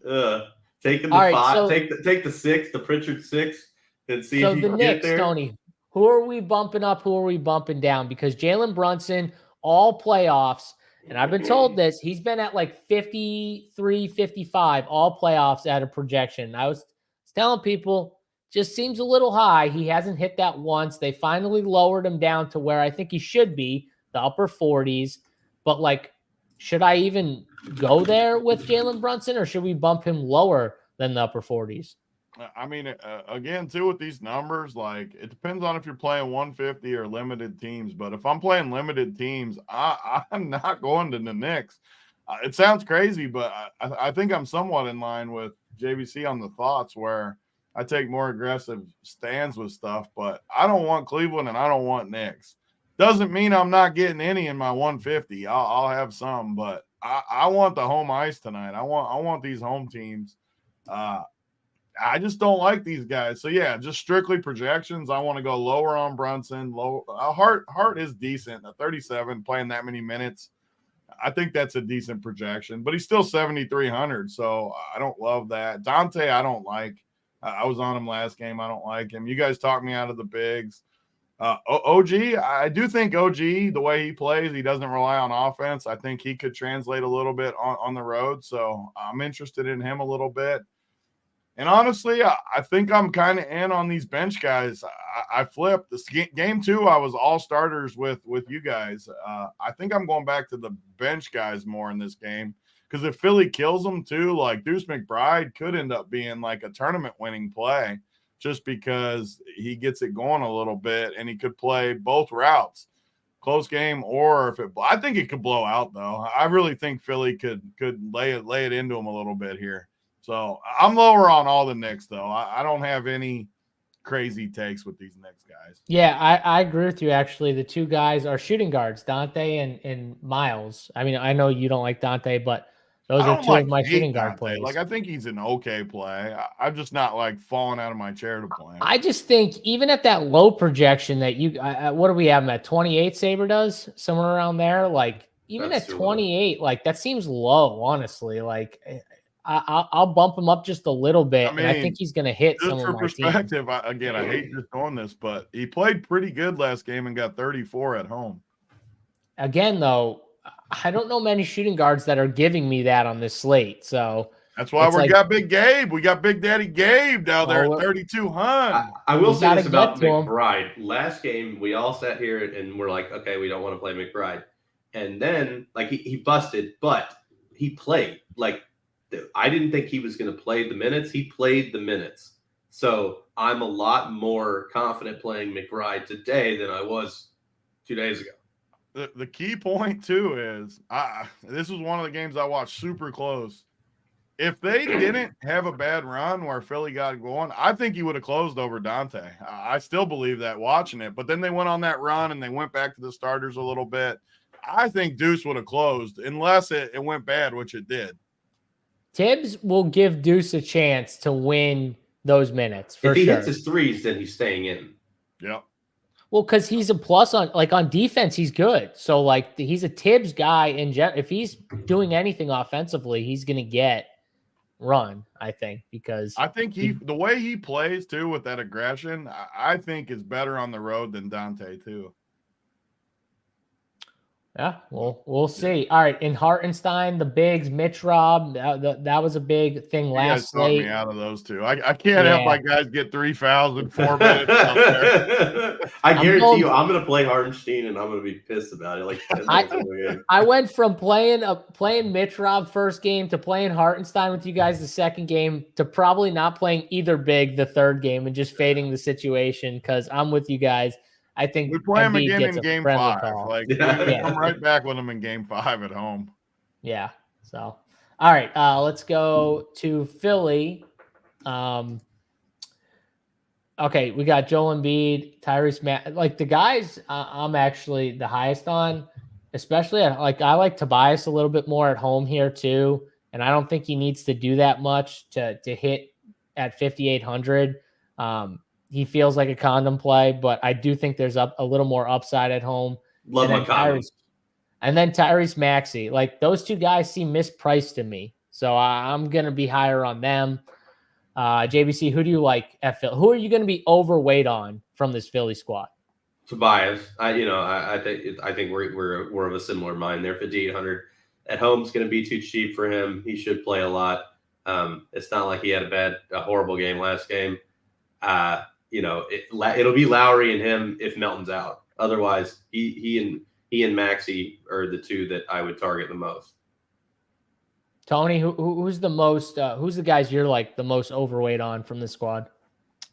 Taking the 5, take the 6, the Pritchard 6, and see if you can get there. Tony, who are we bumping up? Who are we bumping down? Because Jalen Brunson, all playoffs, and I've been told this, he's been at like 53, 55, all playoffs at a projection. I was telling people, just seems a little high. He hasn't hit that once. They finally lowered him down to where I think he should be, the upper 40s. But, like, should I even go there with Jalen Brunson, or should we bump him lower than the upper 40s? I mean, again, too, with these numbers, like, it depends on if you're playing 150 or limited teams. But if I'm playing limited teams, I'm not going to the Knicks. It sounds crazy, but I think I'm somewhat in line with JVC on the thoughts where I take more aggressive stands with stuff, but I don't want Cleveland and I don't want Knicks. Doesn't mean I'm not getting any in my 150. I'll have some, but I want the home ice tonight. I want these home teams. I just don't like these guys. So yeah, just strictly projections. I want to go lower on Brunson. Hart is decent at 37, playing that many minutes. I think that's a decent projection, but he's still 7,300. So I don't love that. Dante, I don't like. I was on him last game. I don't like him. You guys talked me out of the bigs. OG, I do think OG, the way he plays, he doesn't rely on offense. I think he could translate a little bit on the road. So I'm interested in him a little bit. And honestly, I think I'm kind of in on these bench guys. I flipped. This game 2, I was all starters with you guys. I think I'm going back to the bench guys more in this game. Because if Philly kills them too, like Deuce McBride could end up being like a tournament-winning play just because he gets it going a little bit and he could play both routes, close game or if it. I think it could blow out though. I really think Philly could lay it into him a little bit here. So I'm lower on all the Knicks though. I don't have any crazy takes with these Knicks guys. Yeah, I agree with you. Actually, the two guys are shooting guards, Dante and Miles. I mean, I know you don't like Dante, but those are two of my shooting guard plays. Like, I think he's an okay play. I'm just not like falling out of my chair to play him. I just think even at that low projection that you, what do we have him at 28? Saber does somewhere around there. Like even at 28, like that seems low. Honestly, like I'll bump him up just a little bit. I mean, and I think he's going to hit some of my perspective. Again, I hate just doing this, but he played pretty good last game and got 34 at home. Again, though, I don't know many shooting guards that are giving me that on this slate. So that's why we got Big Gabe. We got Big Daddy Gabe down there at 3,200. I will say this about McBride. Last game, we all sat here and we're like, okay, we don't want to play McBride. And then, like, he busted, but he played. Like, I didn't think he was going to play the minutes. He played the minutes. So I'm a lot more confident playing McBride today than I was 2 days ago. The key point, too, is this was one of the games I watched super close. If they didn't have a bad run where Philly got going, I think he would have closed over Dante. I still believe that watching it. But then they went on that run and they went back to the starters a little bit. I think Deuce would have closed unless it went bad, which it did. Tibbs will give Deuce a chance to win those minutes for if he sure. hits his threes, then he's staying in. Yep. Well, because he's a plus on defense, he's good. So like he's a Tibbs guy in if he's doing anything offensively, he's gonna get run, I think, because I think the way he plays too with that aggression, I think is better on the road than Dante too. Yeah, we'll see. All right, in Hartenstein, the bigs, Mitch Robb, that was a big thing last slate. slate. Me out of those two. I can't have my guys get 3 fouls in 4 minutes out there. I guarantee you, I'm going to play Hartenstein, and I'm going to be pissed about it. Like 10 minutes of the game. I went from playing Mitch Robb first game to playing Hartenstein with you guys the second game to probably not playing either big the third game and just fading the situation because I'm with you guys. I think we play him again in game 5. Call. Like I'm right back with him in game 5 at home. Yeah. So, all right, let's go to Philly. Okay, we got Joel Embiid, Tyrese like the guys I'm actually the highest on, especially I like Tobias a little bit more at home here too, and I don't think he needs to do that much to hit at 5,800. He feels like a condom play, but I do think there's a little more upside at home. Love my condoms. And then Tyrese Maxey. Like those two guys seem mispriced to me. So I'm going to be higher on them. JBC, who do you like at Philly? Who are you going to be overweight on from this Philly squad? Tobias. I think we're of a similar mind there. 5,800 at home is going to be too cheap for him. He should play a lot. It's not like he had a horrible game last game. It'll be Lowry and him if Melton's out. Otherwise, he and Maxey are the two that I would target the most. Tony, who's the most? Who's the guys you're like the most overweight on from the squad?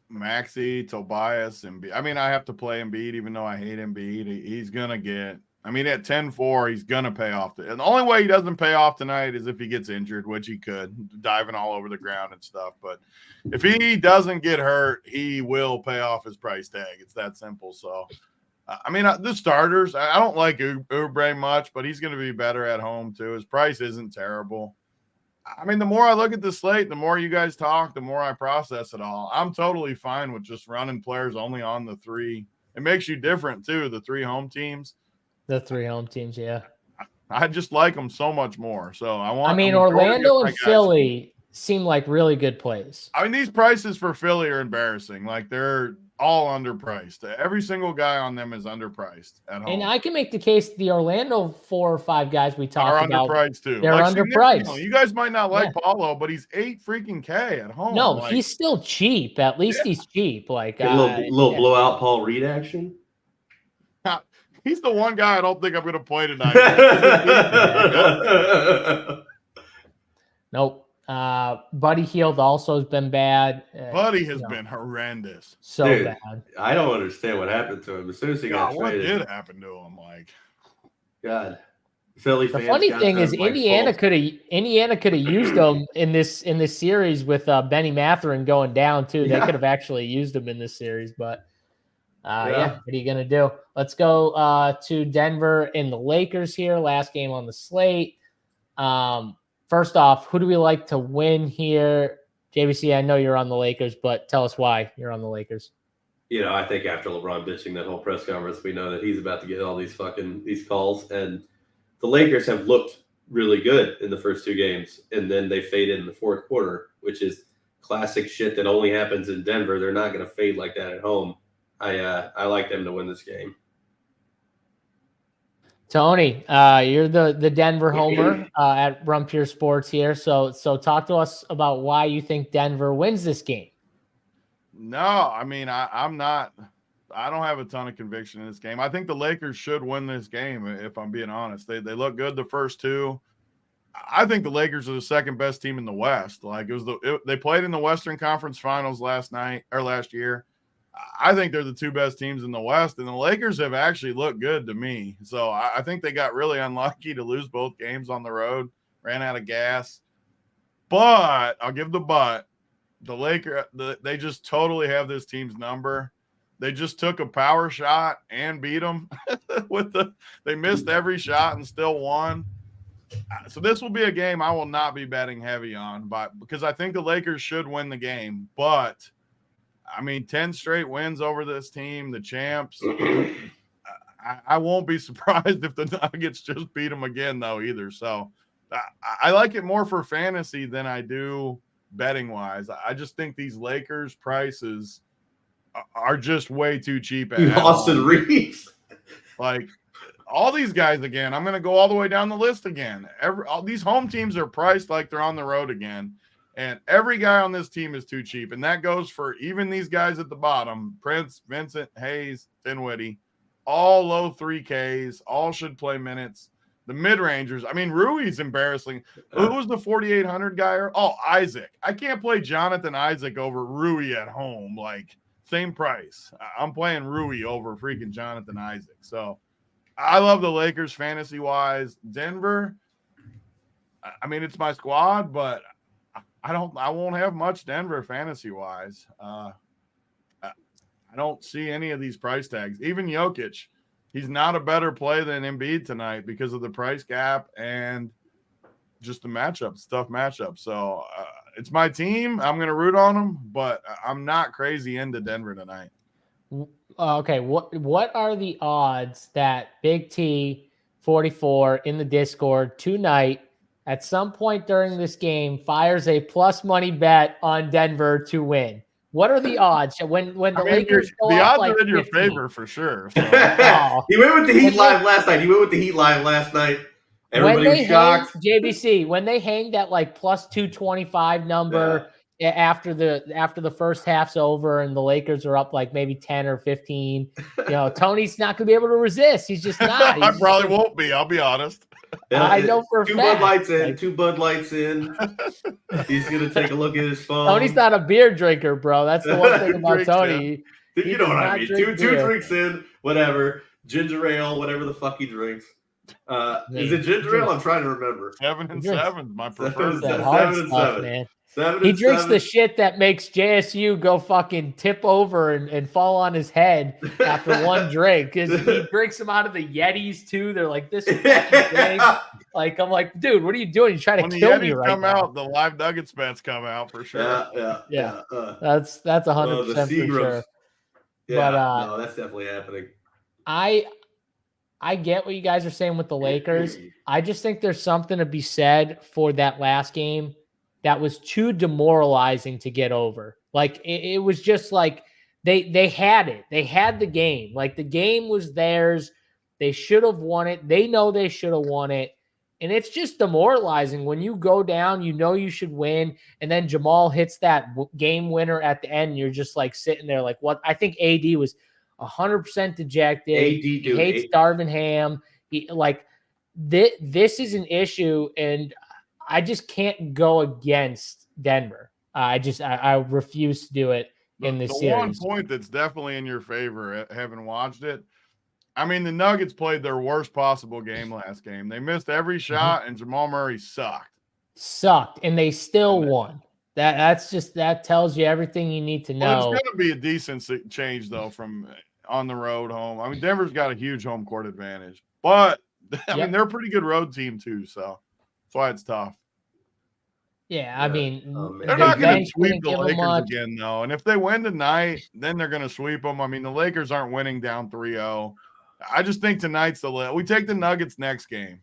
Maxey, Tobias, and I mean, I have to play Embiid, even though I hate Embiid. He's gonna get. I mean, at 10-4, he's gonna pay off. And the only way he doesn't pay off tonight is if he gets injured, which he could, diving all over the ground and stuff. But if he doesn't get hurt, he will pay off his price tag. It's that simple. So, I mean, the starters, I don't like Oubre much, but he's going to be better at home too. His price isn't terrible. I mean, the more I look at the slate, the more you guys talk, the more I process it all. I'm totally fine with just running players only on the 3. It makes you different too, the 3 home teams. The 3 home teams, yeah. I just like them so much more. So Orlando and Philly seem like really good plays. I mean, these prices for Philly are embarrassing. Like they're all underpriced. Every single guy on them is underpriced at home. And I can make the case the Orlando 4 or 5 guys we talked about are underpriced too. They're underpriced. You guys might not like Paulo, but he's $8,000 at home. No, he's still cheap. At least he's cheap. Like a little blowout Paul Reed action. He's the one guy I don't think I'm going to play tonight. Nope. Buddy Hield also has been bad. Buddy has been horrendous. So Dude, bad. I don't understand what happened to him. As soon as he got traded. What did happen to him? Like, God. Philly the fans funny thing is Indiana could have used him in this series with Benny Mathurin going down too. They could have actually used him in this series, but what are you gonna do? Let's go to Denver and the Lakers here. Last game on the slate. First off, who do we like to win here? JBC, I know you're on the Lakers, but tell us why you're on the Lakers. I think after LeBron bitching that whole press conference, we know that he's about to get all these calls, and the Lakers have looked really good in the first 2 games, and then they faded in the fourth quarter, which is classic shit that only happens in Denver. They're not going to fade like that at home. I like them to win this game. Tony, you're the Denver homer at Rumpier Sports here. So talk to us about why you think Denver wins this game. No, I mean, I'm not. I don't have a ton of conviction in this game. I think the Lakers should win this game, if I'm being honest. They look good the first 2. I think the Lakers are the second best team in the West. Like they played in the Western Conference Finals last year. I think they're the 2 best teams in the West, and the Lakers have actually looked good to me. So I think they got really unlucky to lose both games on the road, ran out of gas. But I'll give the Lakers, they just totally have this team's number. they just took a power shot and beat them they missed every shot and still won. So this will be a game I will not be betting heavy on, but because I think the Lakers should win the game. But I mean, 10 straight wins over this team, the champs. I won't be surprised if the Nuggets just beat them again, though, either. So I like it more for fantasy than I do betting wise. I just think these Lakers prices are just way too cheap. Austin Reeves. Like all these guys again, I'm going to go all the way down the list again. All these home teams are priced like they're on the road again. And every guy on this team is too cheap. And that goes for even these guys at the bottom, Prince, Vincent, Hayes, Dinwiddie. All low 3Ks, all should play minutes. The mid-rangers, I mean, Rui's embarrassing. Who was the 4,800 guy? Oh, Isaac. I can't play Jonathan Isaac over Rui at home. Like, same price. I'm playing Rui over freaking Jonathan Isaac. So, I love the Lakers fantasy-wise. Denver, I mean, it's my squad, but I won't have much Denver fantasy-wise. I don't see any of these price tags. Even Jokic, he's not a better play than Embiid tonight because of the price gap and just the matchups, tough matchup. So it's my team. I'm going to root on them, but I'm not crazy into Denver tonight. Okay, what are the odds that Big T 44 in the Discord tonight at some point during this game fires a plus money bet on Denver to win? What are the odds when the Lakers go the up odds like are in your 50? favor for sure. So. He went with the Heat live last night. Everybody was shocked. JBC, when they hang that like plus 225 number after the first half's over and the Lakers are up like maybe 10 or 15, Tony's not gonna be able to resist. He's just not. I probably won't be. I'll be honest. I know for a fact. Two Bud Lights in. He's gonna take a look at his phone. Tony's not a beer drinker, bro. That's the one thing about Tony. You know what I mean. Two drinks in, whatever. Ginger ale, whatever the fuck he drinks. Is it ginger ale? I'm trying to remember. 7 and 7, my preferred. 7 and 7. Man. He drinks the shit that makes JSU go fucking tip over and fall on his head after one drink. Because he drinks them out of the Yetis too. They're like, this is fucking thing. Like, I'm like, dude, what are you doing? You're trying to kill me right now. When the Yetis come out, the live Nuggets bets come out for sure. Yeah. That's 100% for sure. Yeah, but, no, that's definitely happening. I get what you guys are saying with the Lakers. I just think there's something to be said for that last game that was too demoralizing to get over. Like it was just like they had it. They had the game. Like the game was theirs. They should have won it. They know they should have won it. And it's just demoralizing when you go down, you should win. And then Jamal hits that game winner at the end. And you're just like sitting there like, what? I think AD was 100% dejected. He hates Darvin Ham. This is an issue. And I just can't go against Denver. I refuse to do it in this series. One point that's definitely in your favor, having watched it, I mean, the Nuggets played their worst possible game last game. They missed every shot, and Jamal Murray sucked, and they still won. That tells you everything you need to know. Well, it's going to be a decent change though from on the road home. I mean, Denver's got a huge home court advantage, but I mean they're a pretty good road team too, so that's why it's tough. Yeah, I mean, they're not going to sweep the Lakers again, though. And if they win tonight, then they're going to sweep them. I mean, the Lakers aren't winning down 3-0. I just think tonight's we take the Nuggets next game.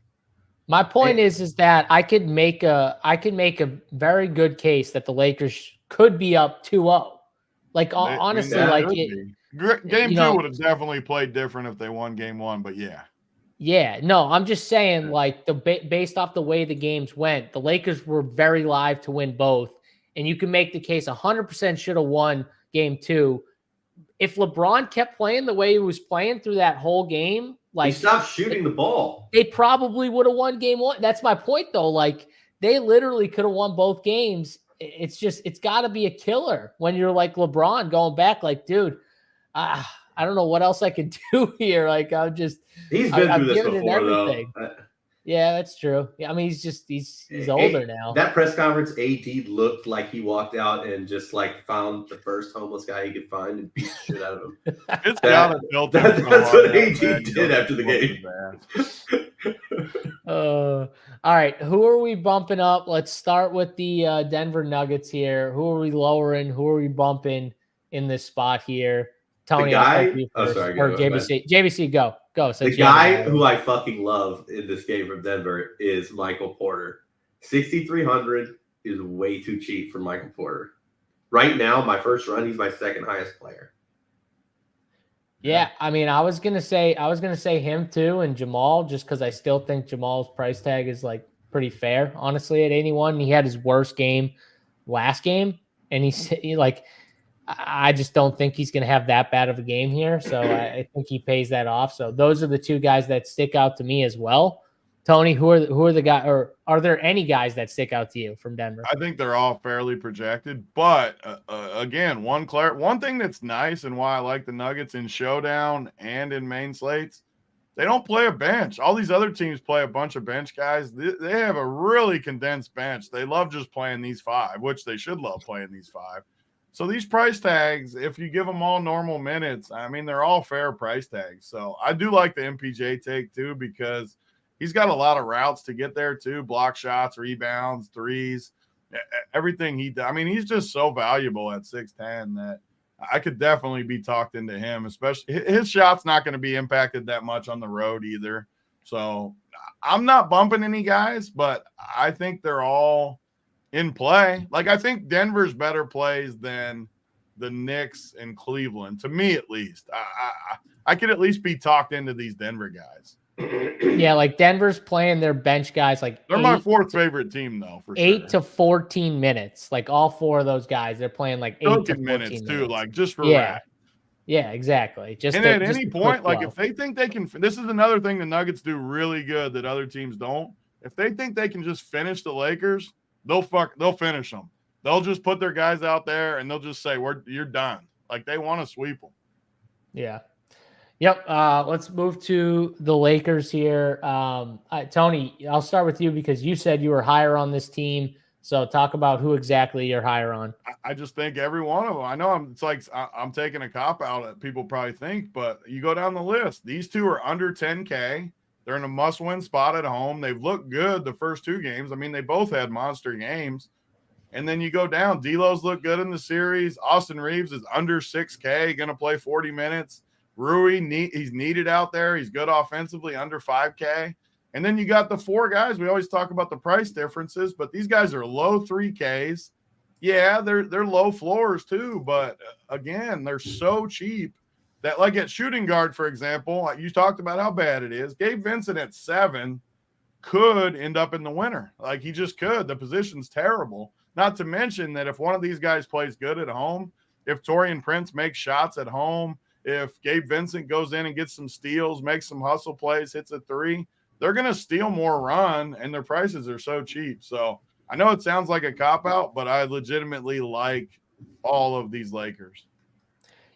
My point is that I could make a very good case that the Lakers could be up 2-0. Like honestly, game 2 would have definitely played different if they won game 1, but yeah. Yeah, no, I'm just saying, like based off the way the games went, the Lakers were very live to win both, and you can make the case 100% should have won game 2. If LeBron kept playing the way he was playing through that whole game, like he stopped shooting the ball, they probably would have won game 1. That's my point, though. Like they literally could have won both games. It's got to be a killer when you're like LeBron going back, like, dude, I don't know what else I can do here. Like he's been through this before, though. Yeah, that's true. Yeah, I mean, he's older now. That press conference, AD looked like he walked out and just like found the first homeless guy he could find and beat the shit out of him. It's got a filter. That's what AD did after the game. All right, who are we bumping up? Let's start with the Denver Nuggets here. Who are we lowering? Who are we bumping in this spot here? Tony, I'll go to you first. Or JVC. JVC, go. The guy who I fucking love in this game from Denver is Michael Porter. 6,300 is way too cheap for Michael Porter. Right now, my first run, he's my second highest player. Yeah, I mean, I was gonna say him too, and Jamal, just because I still think Jamal's price tag is like pretty fair, honestly, at 81. He had his worst game last game, and I just don't think he's going to have that bad of a game here. So I think he pays that off. So those are the two guys that stick out to me as well. Tony, who are the guys, or are there any guys that stick out to you from Denver? I think they're all fairly projected, but again, one thing that's nice and why I like the Nuggets in showdown and in main slates, they don't play a bench. All these other teams play a bunch of bench guys. They have a really condensed bench. They love just playing these five, which they should love playing these five. So these price tags, if you give them all normal minutes, I mean, they're all fair price tags. So I do like the MPJ take too, because he's got a lot of routes to get there too. Block shots, rebounds, threes, everything he does. I mean, he's just so valuable at 6'10" that I could definitely be talked into him, especially his shot's not going to be impacted that much on the road either. So I'm not bumping any guys, but I think they're all in play. Like, I think Denver's better plays than the Knicks and Cleveland, to me at least. I could at least be talked into these Denver guys. Yeah, like Denver's playing their bench guys like they're my fourth favorite team though, for 8 to 14 minutes. Like all four of those guys, they're playing like 8 to 14 minutes too, like just for rat. Yeah, exactly. And at any point, like if they think they can, this is another thing the Nuggets do really good that other teams don't. If they think they can just finish the Lakers, they'll finish them. They'll just put their guys out there and they'll just say, you're done. Like they want to sweep them. Yeah. Yep. Let's move to the Lakers here. Tony, I'll start with you because you said you were higher on this team. So talk about who exactly you're higher on. I just think every one of them. I know I'm taking a cop out that people probably think, but you go down the list. These two are under 10K. They're in a must-win spot at home. They've looked good the first two games. I mean, they both had monster games. And then you go down. D'Lo's looked good in the series. Austin Reeves is under 6K, going to play 40 minutes. Rui, he's needed out there. He's good offensively, under 5K. And then you got the four guys. We always talk about the price differences, but these guys are low 3Ks. Yeah, they're low floors too, but again, they're so cheap that, like at shooting guard, for example, you talked about how bad it is. Gabe Vincent at 7 could end up in the winner. Like he just could. The position's terrible. Not to mention that if one of these guys plays good at home, if Taurean Prince makes shots at home, if Gabe Vincent goes in and gets some steals, makes some hustle plays, hits a 3, they're going to steal more run, and their prices are so cheap. So I know it sounds like a cop-out, but I legitimately like all of these Lakers.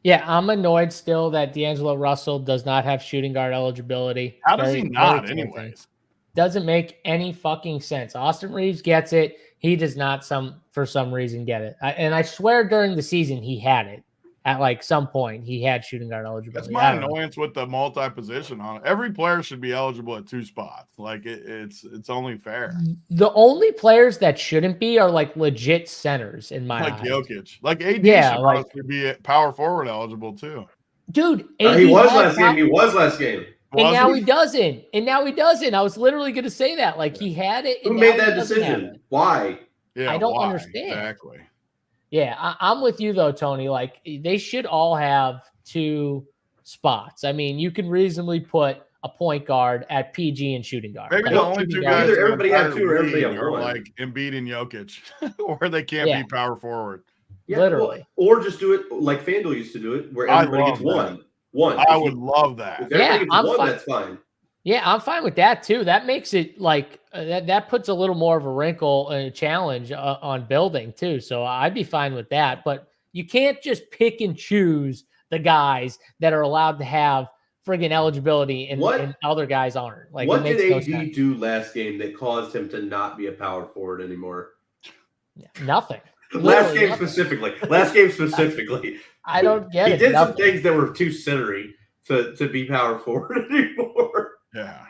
Yeah, I'm annoyed still that D'Angelo Russell does not have shooting guard eligibility. How does he not anyways? Doesn't make any fucking sense. Austin Reeves gets it. He does not for some reason get it. And I swear during the season he had it. At like some point, he had shooting guard eligibility. That's my annoyance with the multi-position on it. Every player should be eligible at 2 spots. Like it's only fair. The only players that shouldn't be are like legit centers in my eyes. Like Jokic. Like AD should be power forward eligible too. Dude, AD he was last game. He was last game. And now he doesn't. I was literally going to say that. Like he had it. Who made that decision? Why? Yeah, I don't understand. Exactly. Yeah, I'm with you though, Tony. Like they should all have 2 spots. I mean, you can reasonably put a point guard at PG and shooting guard. Maybe the only 2 guys either everybody have 2 or everybody have 1. Like Embiid and Jokic, or they can't be power forward. Yeah, literally. Or just do it like FanDuel used to do it, where everybody gets one. I would love that. If everybody gets 1, that's fine. Yeah, I'm fine with that too. That makes it like that puts a little more of a wrinkle and a challenge on building too. So I'd be fine with that. But you can't just pick and choose the guys that are allowed to have friggin' eligibility and other guys aren't. Like, what it makes did no AD sense. do last game that caused him to not be a power forward anymore? Nothing. Last game nothing. specifically. I don't get it. He did Nothing. some things that were too centery to be power forward anymore. Yeah.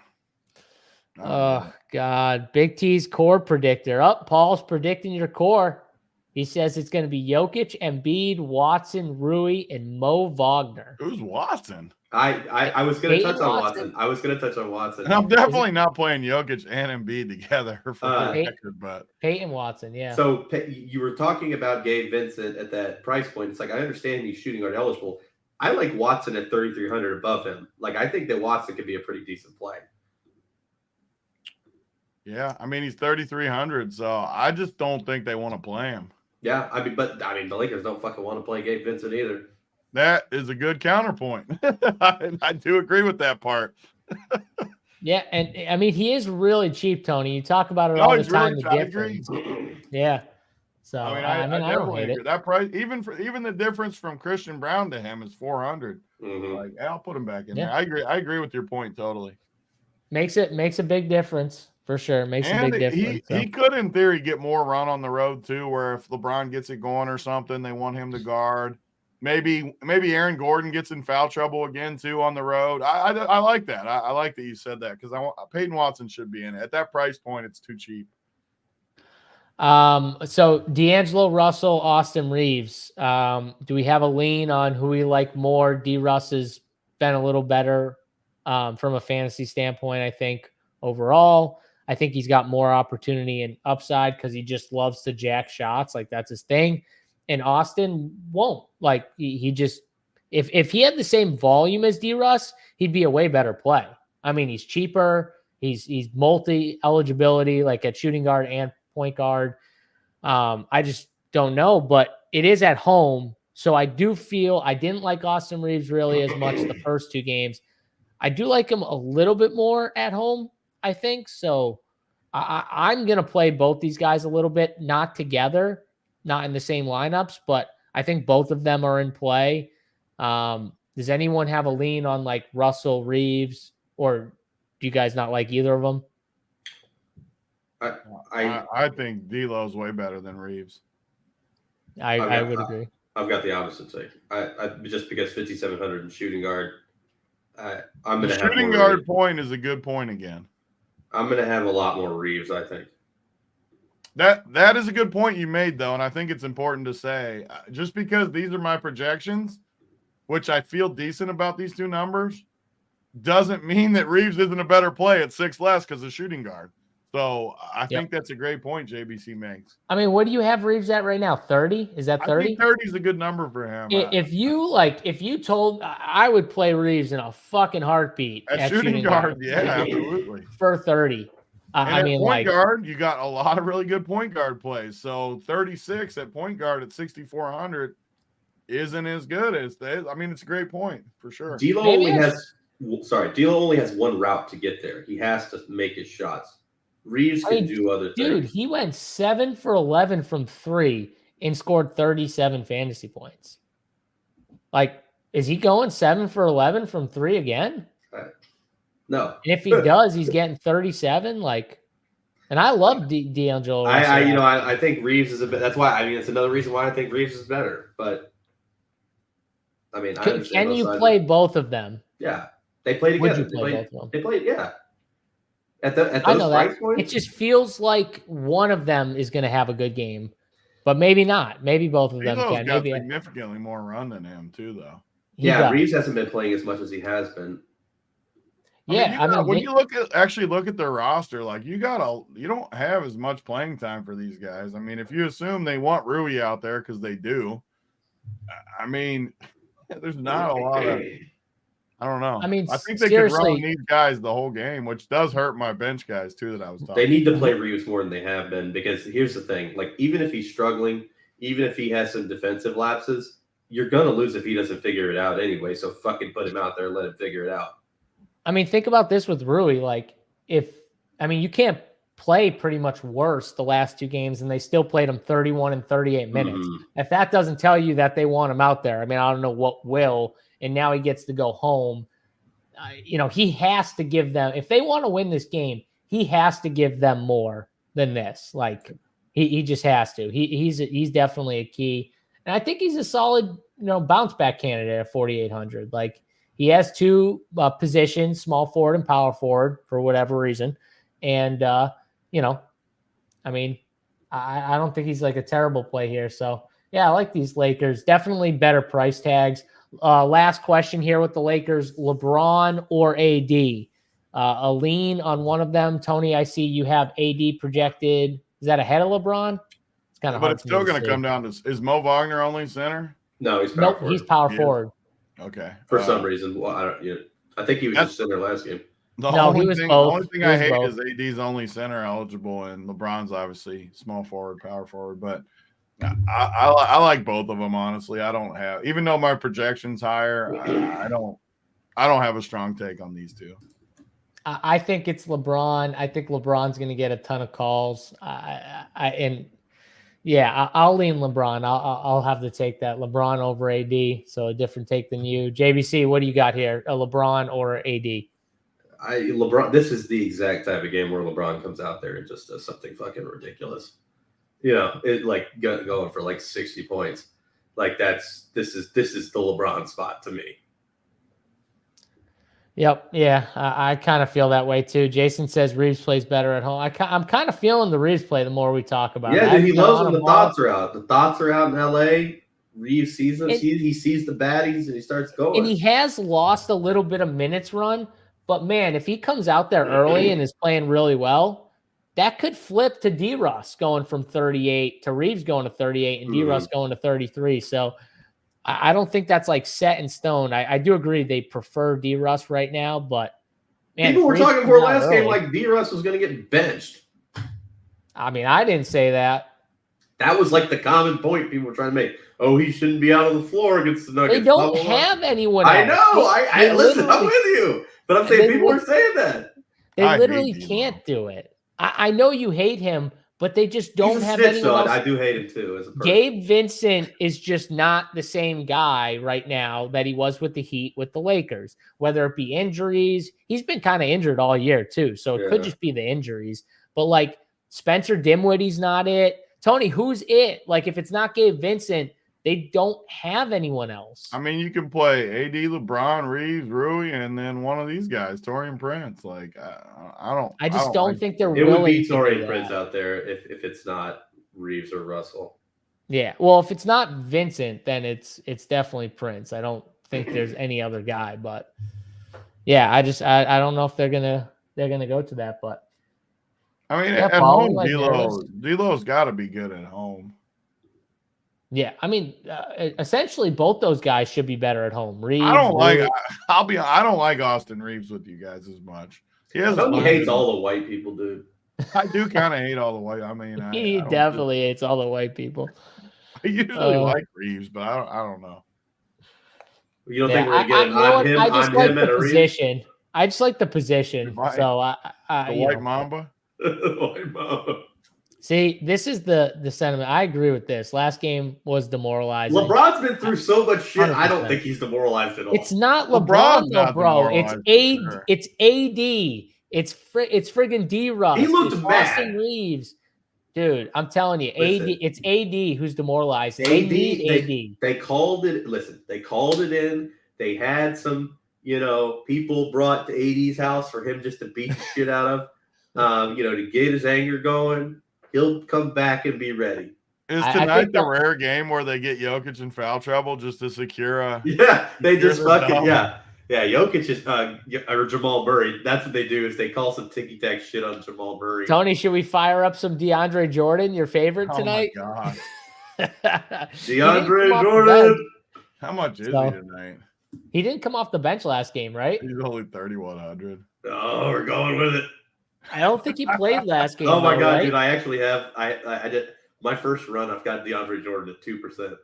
Oh, God. Big T's core predictor. Paul's predicting your core. He says it's going to be Jokic, Embiid, Watson, Rui, and Mo Wagner. Who's Watson? I was going to touch on Watson. I was going to touch on Watson. And I'm definitely not playing Jokic and Embiid together for the record, but Peyton Watson, yeah. So you were talking about Gabe Vincent at that price point. It's like, I understand he's shooting guard eligible. I like Watson at 3,300 above him. Like, I think that Watson could be a pretty decent play. Yeah, I mean, he's 3,300, so I just don't think they want to play him. Yeah, the Lakers don't fucking want to play Gabe Vincent either. That is a good counterpoint. I do agree with that part. Yeah, and I mean, he is really cheap, Tony. You talk about it all the time. Really, I agree. Yeah. So I don't hate it. That price, even the difference from Christian Brown to him is 400. Mm-hmm. Like, I'll put him back in there. I agree with your point totally. Makes a big difference for sure. Makes a big difference. He could, in theory, get more run on the road too. Where if LeBron gets it going or something, they want him to guard. Maybe Aaron Gordon gets in foul trouble again too on the road. I like that. I like that you said that because Peyton Watson should be in it. At that price point, it's too cheap. So D'Angelo Russell, Austin Reeves. Do we have a lean on who we like more? D. Russ has been a little better from a fantasy standpoint, I think, overall. I think he's got more opportunity and upside because he just loves to jack shots. Like, that's his thing. And Austin won't. Like, he just if he had the same volume as D. Russ, he'd be a way better play. I mean, he's cheaper. He's multi eligibility, like at shooting guard and point guard. I just don't know, but it is at home. So I do feel I didn't like Austin Reeves really as much the first two games. I do like him a little bit more at home, I think. So I'm going to play both these guys a little bit, not together, not in the same lineups, but I think both of them are in play. Does anyone have a lean on like Russell, Reeves, or do you guys not like either of them? I think D'Lo's way better than Reeves. I would agree. I've got the opposite take. I just because 5,700 in shooting guard. I'm going to have shooting guard Reeves. Point is a good point again. I'm going to have a lot more Reeves, I think. That is a good point you made, though, and I think it's important to say, just because these are my projections, which I feel decent about these two numbers, doesn't mean that Reeves isn't a better play at 6 less because of shooting guard. So I think that's a great point JBC makes. I mean, what do you have Reeves at right now? 30? Is that 30? I think 30 is a good number for him. If you told, I would play Reeves in a fucking heartbeat at shooting guard. Yeah, absolutely. For 30. I mean, point guard, you got a lot of really good point guard plays. So 36 at point guard at 6,400 isn't as good as that. I mean, it's a great point for sure. D'Lo only has one route to get there. He has to make his shots. Reeves can do other things. Dude, he went 7 for 11 from 3 and scored 37 fantasy points. Like, is he going 7 for 11 from 3 again? No. And if he does, he's getting 37. Like, and I love D'Angelo. I think Reeves is a bit. That's why. I mean, it's another reason why I think Reeves is better. But I mean, can you play both of them? Yeah, they play together. Would you play both of them? They played. Yeah. At those price points? It just feels like one of them is going to have a good game, but maybe not. Maybe both of them can. Maybe significantly more run than him too, though. Reeves hasn't been playing as much as he has been. When you look at their roster, like you don't have as much playing time for these guys. I mean, if you assume they want Rui out there because they do, I mean, there's not a lot of. I don't know. I mean, I think they could run these guys the whole game, which does hurt my bench guys too. That I was talking. They need to play Reeves more than they have been because here's the thing: like even if he's struggling, even if he has some defensive lapses, you're gonna lose if he doesn't figure it out anyway. So fucking put him out there, and let him figure it out. I mean, think about this with Rui. Like, you can't play pretty much worse the last 2 games, and they still played him 31 and 38 minutes. Mm-hmm. If that doesn't tell you that they want him out there, I mean, I don't know what will. And now he gets to go home. he has to give them, if they want to win this game, he has to give them more than this. Like he just has to. He's definitely a key. And I think he's a solid, bounce back candidate at 4,800. Like he has two positions, small forward and power forward for whatever reason. And, I don't think he's like a terrible play here. So yeah, I like these Lakers. Definitely better price tags. Last question here with the Lakers, LeBron or AD? A lean on one of them. Tony, I see you have AD projected. Is that ahead of LeBron? It's kind of hard. But it's still going to come down to, is Mo Wagner only center? No, he's power forward. He's power forward. Okay. For some reason. Well, I think he was just center last game. The only thing I hate is AD's only center eligible, and LeBron's obviously small forward, power forward. But I like both of them, honestly. I don't have, even though my projection's higher, I don't have a strong take on these two. I think it's LeBron. I think LeBron's going to get a ton of calls. I'll lean LeBron. I'll have to take that LeBron over AD. So a different take than you. JBC, what do you got here? A LeBron or AD? LeBron. This is the exact type of game where LeBron comes out there and just does something fucking ridiculous. It like going for like 60 points. Like this is the LeBron spot to me. Yep. Yeah. I kind of feel that way too. Jason says Reeves plays better at home. I'm kind of feeling the Reeves play the more we talk about it. Yeah, dude, he loves when the thoughts are out. The thoughts are out in LA. Reeves sees them. He sees the baddies and he starts going. And he has lost a little bit of minutes run. But man, if he comes out there early and is playing really well, that could flip to D-Russ going from 38 to Reeves going to 38 and D-Russ going to 33. So I don't think that's like set in stone. I do agree they prefer D-Russ right now, but man, people were talking before last game like D-Russ was going to get benched. I mean, I didn't say that. That was like the common point people were trying to make. Oh, he shouldn't be out on the floor against the Nuggets. They don't have anyone else. I know. I listen, I'm with you. But I'm saying people are saying that. They literally can't do it. I know you hate him, but they just don't have anyone else. I do hate him too. As a person. Gabe Vincent is just not the same guy right now that he was with the Heat, with the Lakers. Whether it be injuries, he's been kind of injured all year too, so it could just be the injuries. But like Spencer Dinwiddie's not it. Tony, who's it? Like if it's not Gabe Vincent, they don't have anyone else. I mean, you can play AD, LeBron, Reeves, Rui, and then one of these guys, Taurean Prince. Like, I just don't think they're willing. It would be Taurean Prince out there if it's not Reeves or Russell. Yeah, well, if it's not Vincent, then it's definitely Prince. I don't think there's any other guy, but yeah, I don't know if they're gonna go to that, but I mean, at home, D'Lo's got to be good at home. Yeah, I mean, essentially, both those guys should be better at home. Reeves, I don't like Austin Reeves with you guys as much. He hates all the white people, dude. I do kind of hate all the white. I mean, he definitely hates all the white people. I usually like Reeves, but I don't know. You don't think we're gonna get him? I just like the position. I just like the position. So the white Mamba. The white Mamba. See, this is the sentiment. I agree with this. Last game was demoralizing. LeBron's been through so much shit. 100%. I don't think he's demoralized at all. It's not LeBron though, bro. It's AD. It's AD. It's friggin' D-Russ. He looked mad. Austin Reeves. Dude, I'm telling you, AD. It's AD who's demoralized. They called it. Listen, they called it in. They had some, people brought to AD's house for him just to beat the shit out of, to get his anger going. He'll come back and be ready. Is tonight the rare game where they get Jokic in foul trouble just to secure a? Yeah, they just fucking yeah. Jokic is or Jamal Murray. That's what they do is they call some ticky tack shit on Jamal Murray. Tony, should we fire up some DeAndre Jordan, your favorite tonight? Oh my god, DeAndre Jordan. How much is he tonight? He didn't come off the bench last game, right? He's only 3,100. Oh, we're going with it. I don't think he played last game. Oh my god, right? Dude! I actually have. I did my first run. I've got DeAndre Jordan at 2%.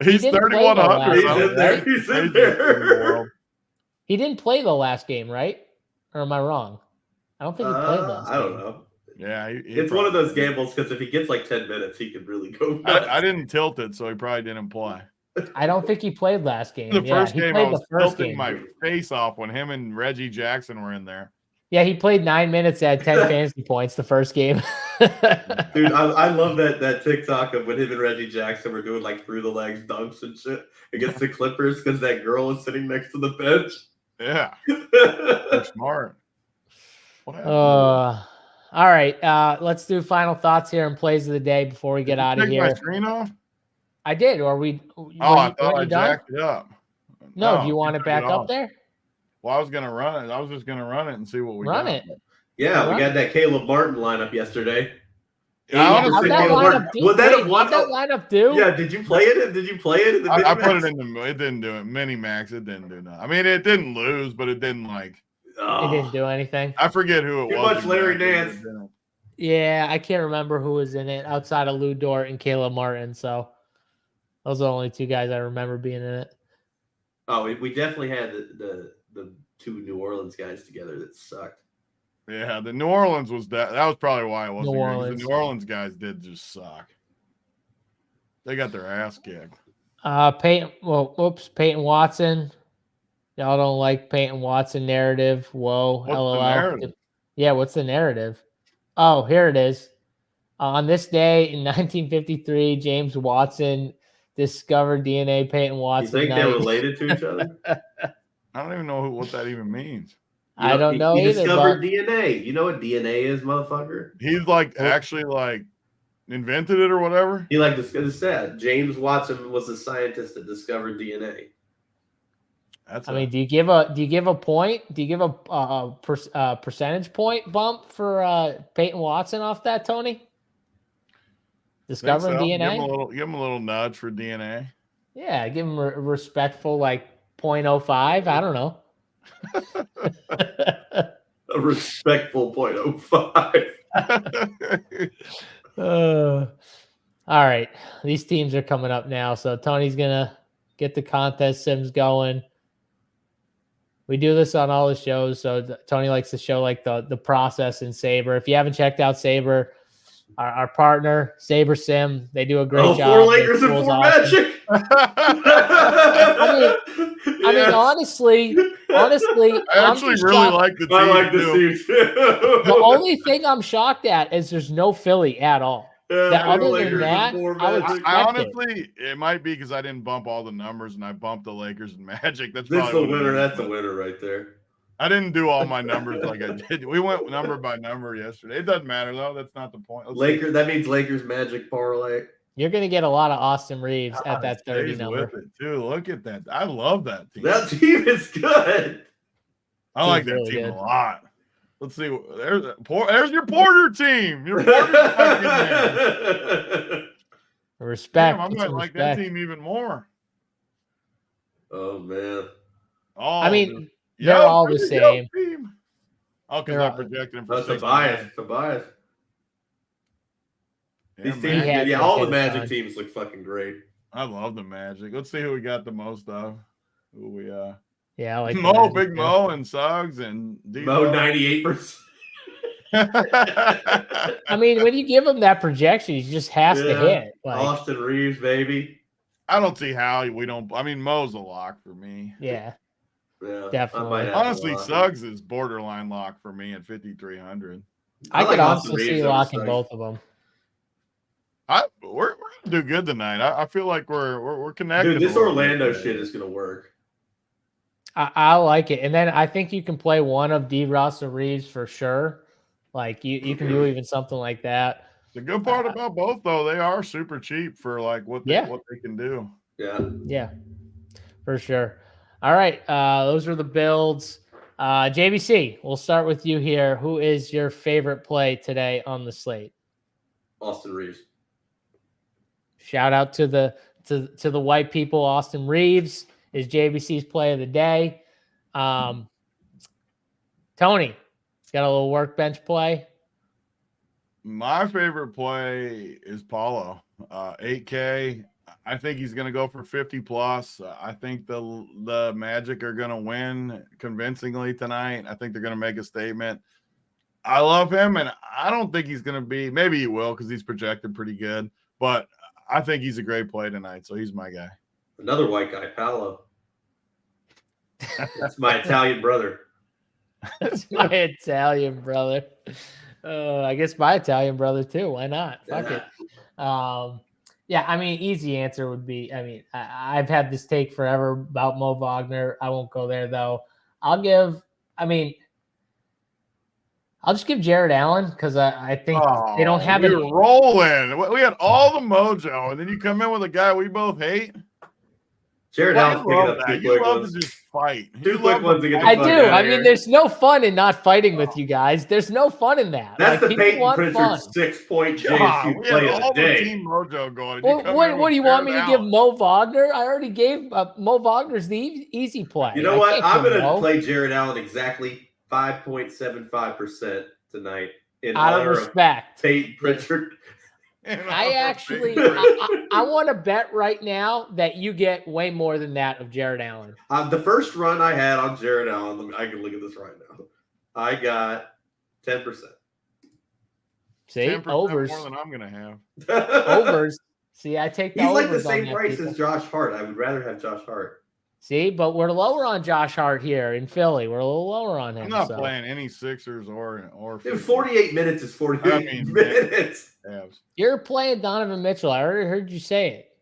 He's 3,100. He's in there. He didn't play the last game, right? Or am I wrong? I don't think he played last game. I don't know. Yeah, it's one of those gambles because if he gets like 10 minutes, he could really go. I didn't tilt it, so he probably didn't play. I don't think he played last game. The first he game, played I was the first tilting game. my face off when him and Reggie Jackson were in there. Yeah, he played 9 minutes at 10 fantasy points the first game. Dude, I love that TikTok of when him and Reggie Jackson were doing like through the legs dunks and shit against the Clippers because that girl was sitting next to the bench. Yeah, they're smart. What happened? All right, let's do final thoughts here and plays of the day before we get out of Take here. my screen off? I did, or we? I thought I jacked it up. No, do you want it back up there? Well, I was gonna run it. I was just gonna run it and see what we Run got. it. Yeah, we got that Caleb Martin lineup yesterday. Yeah, how'd that lineup do? How'd that lineup do? Yeah, did you play it? Did you play it in the I put it in the. It didn't do it. Mini max. It didn't do nothing. I mean, it didn't lose, but it didn't like. It didn't do anything. I forget who it was. Too much Larry Nance. Yeah, I can't remember who was in it outside of Lou Dort and Caleb Martin. So those are the only two guys I remember being in it. Oh, we definitely had the two New Orleans guys together that sucked. Yeah, the New Orleans was that was probably why it wasn't. The New Orleans guys did just suck. They got their ass kicked. Peyton Watson. Y'all don't like Peyton Watson narrative. Whoa, What's LOL. the narrative? Yeah, what's the narrative? Oh, here it is. On this day in 1953, James Watson discovered DNA. Peyton Watson. You think they're related to each other? I don't even know what that even means. I don't know he either. Discovered DNA. You know what DNA is, motherfucker? He's like actually like invented it or whatever. He like said James Watson was the scientist that discovered DNA. I mean, do you give a point? Do you give a percentage point bump for Peyton Watson off that, Tony? Discovering DNA. Give him a little nudge for DNA. Yeah, give him a respectful like 0.05. I don't know. A respectful 0.05. All right, these teams are coming up now, so Tony's gonna get the contest sims going. We do this on all the shows, so Tony likes to show like the process in Sabre. If you haven't checked out Sabre, our partner Sabre Sim, they do a great job. 4 Lakers and 4 Magic. I mean, honestly, I actually really like the team. I like the team too. The only thing I'm shocked at is there's no Philly at all. Yeah, other than that, I honestly, it might be because I didn't bump all the numbers and I bumped the Lakers and Magic. That's the winner. That's a winner right there. I didn't do all my numbers like I did. We went number by number yesterday. It doesn't matter though. That's not the point. That means Lakers Magic parlay. You're gonna get a lot of Austin Reeves at that 30 number. With it too. Look at that. I love that team. That team is good. I like that team a lot. Let's see. There's your Porter team. Your Porter respect. Damn, I might like that team even more. Oh man. Oh, I mean, they're all the same. Oh, because I projected him for that's a bias. It's a bias. Yeah, these teams, all the Magic teams look fucking great. I love the Magic. Let's see who we got the most of. Who we Yeah, I like Mo, Big Mo, and Suggs and Mo 98%. I mean, when you give him that projection, he just has to hit. Like, Austin Reeves, baby. I don't see how we don't. I mean, Mo's a lock for me. Yeah, definitely. Honestly, Suggs is borderline lock for me at 5,300. I could also see locking both of them. We're gonna do good tonight. I feel like we're connected. Dude, this Orlando shit is gonna work. I like it, and then I think you can play one of D. Russ or Reeves for sure. Like you can do even something like that. The good part about both, though, they are super cheap for like what they can do. Yeah, for sure. All right, those are the builds. JBC, we'll start with you here. Who is your favorite play today on the slate? Austin Reeves. Shout out to the white people. Austin Reeves is JBC's play of the day. Tony, it's got a little workbench play. My favorite play is Paulo. 8K. I think he's going to go for 50 plus. I think the Magic are going to win convincingly tonight. I think they're going to make a statement. I love him, and I don't think he's going to be – maybe he will because he's projected pretty good. But I think he's a great play tonight, so he's my guy. Another white guy, Paolo. That's my Italian brother. That's my Italian brother. I guess my Italian brother too. Why not? Fuck it. Yeah, I mean, easy answer would be, I mean, I've had this take forever about Mo Wagner. I won't go there though. I'll just give Jared Allen because I think they don't have it. Rolling. We had all the mojo, and then you come in with a guy we both hate. Jared Allen's picking up 2 quick love ones. to just fight. 2 quick ones to get the I fuck do. out of I here. mean, there's no fun in not fighting with you guys. There's no fun in that. That's like, the Peyton Pritchard 6-point JSU play of the day. Team mojo going. What do you want me to give Mo Wagner? I already gave Mo Wagner's the easy play. You know what? I'm going to play Jared Allen exactly 5.75% tonight in out of respect. Peyton Pritchard. I actually, I want to bet right now that you get way more than that of Jared Allen. The first run I had on Jared Allen, I can look at this right now. I got 10%. See, 10% overs more than I'm going to have. overs. See, I take the He's overs like the same on price that, as Josh Hart. I would rather have Josh Hart. See, but we're lower on Josh Hart here in Philly. We're a little lower on him. I'm not playing any Sixers or. Dude, 48 minutes is 48 minutes. You're playing Donovan Mitchell. I already heard you say it.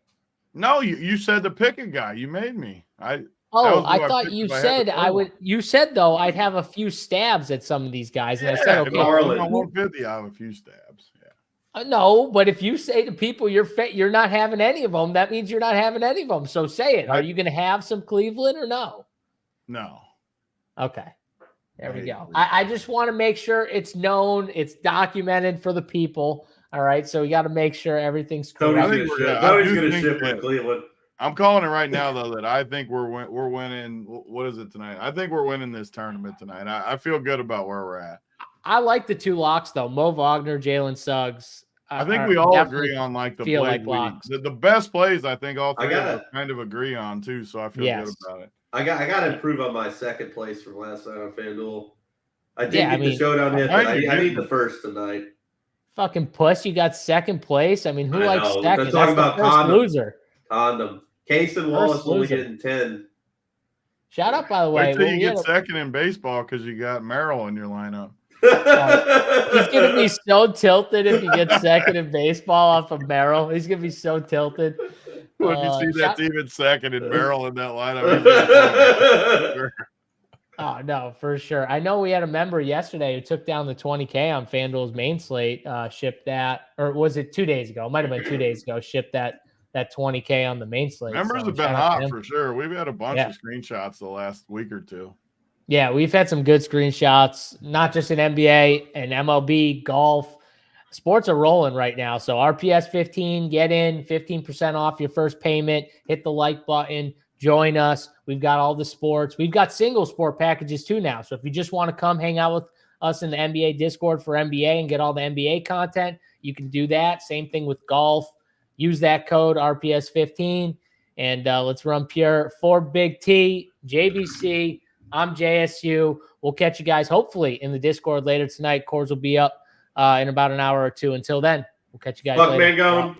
No, you said to pick a guy. You made me. I thought you said I would. You said though I'd have a few stabs at some of these guys, and I said okay. Marlon. 150. I have a few stabs. Yeah. No, but if you say to people you're not having any of them, that means you're not having any of them. So say it. Are you going to have some Cleveland or no? No. Okay. There we go. I just want to make sure it's known, it's documented for the people. All right. So we got to make sure everything's correct. Tony's going to ship with Cleveland. I'm calling it right now, though, that I think we're winning. What is it tonight? I think we're winning this tournament tonight. I feel good about where we're at. I like the 2 locks, though. Mo Wagner, Jalen Suggs. I think we all agree on like the feel play like locks. The best plays. I think all three of us kind of agree on too. So I feel good about it. I got to improve on my second place from last night on FanDuel. I did get the showdown hit, but I need the first tonight. Fucking puss, you got second place. I mean, who likes second? That's the first loser. Condom. Case and Wallace only getting 10. Shout out, by the way. Wait till you get second in baseball because you got Merrill in your lineup. He's gonna be so tilted if he gets second in baseball off of Merrill. He's gonna be so tilted. When you see that team in second and Merrill in that lineup, oh no, for sure. I know we had a member yesterday who took down the 20K on FanDuel's main slate. Shipped that, or was it 2 days ago? It might have been 2 days ago. Shipped that 20K on the main slate. Members have been hot for sure. We've had a bunch of screenshots the last week or two. Yeah, we've had some good screenshots, not just in NBA and MLB, golf. Sports are rolling right now. So RPS 15, get in, 15% off your first payment. Hit the like button. Join us. We've got all the sports. We've got single sport packages too now. So if you just want to come hang out with us in the NBA Discord for NBA and get all the NBA content, you can do that. Same thing with golf. Use that code RPS15. And let's run pure for Big T, JBC. I'm JSU. We'll catch you guys hopefully in the Discord later tonight. Cores will be up in about an hour or two. Until then, we'll catch you guys later. Man, going.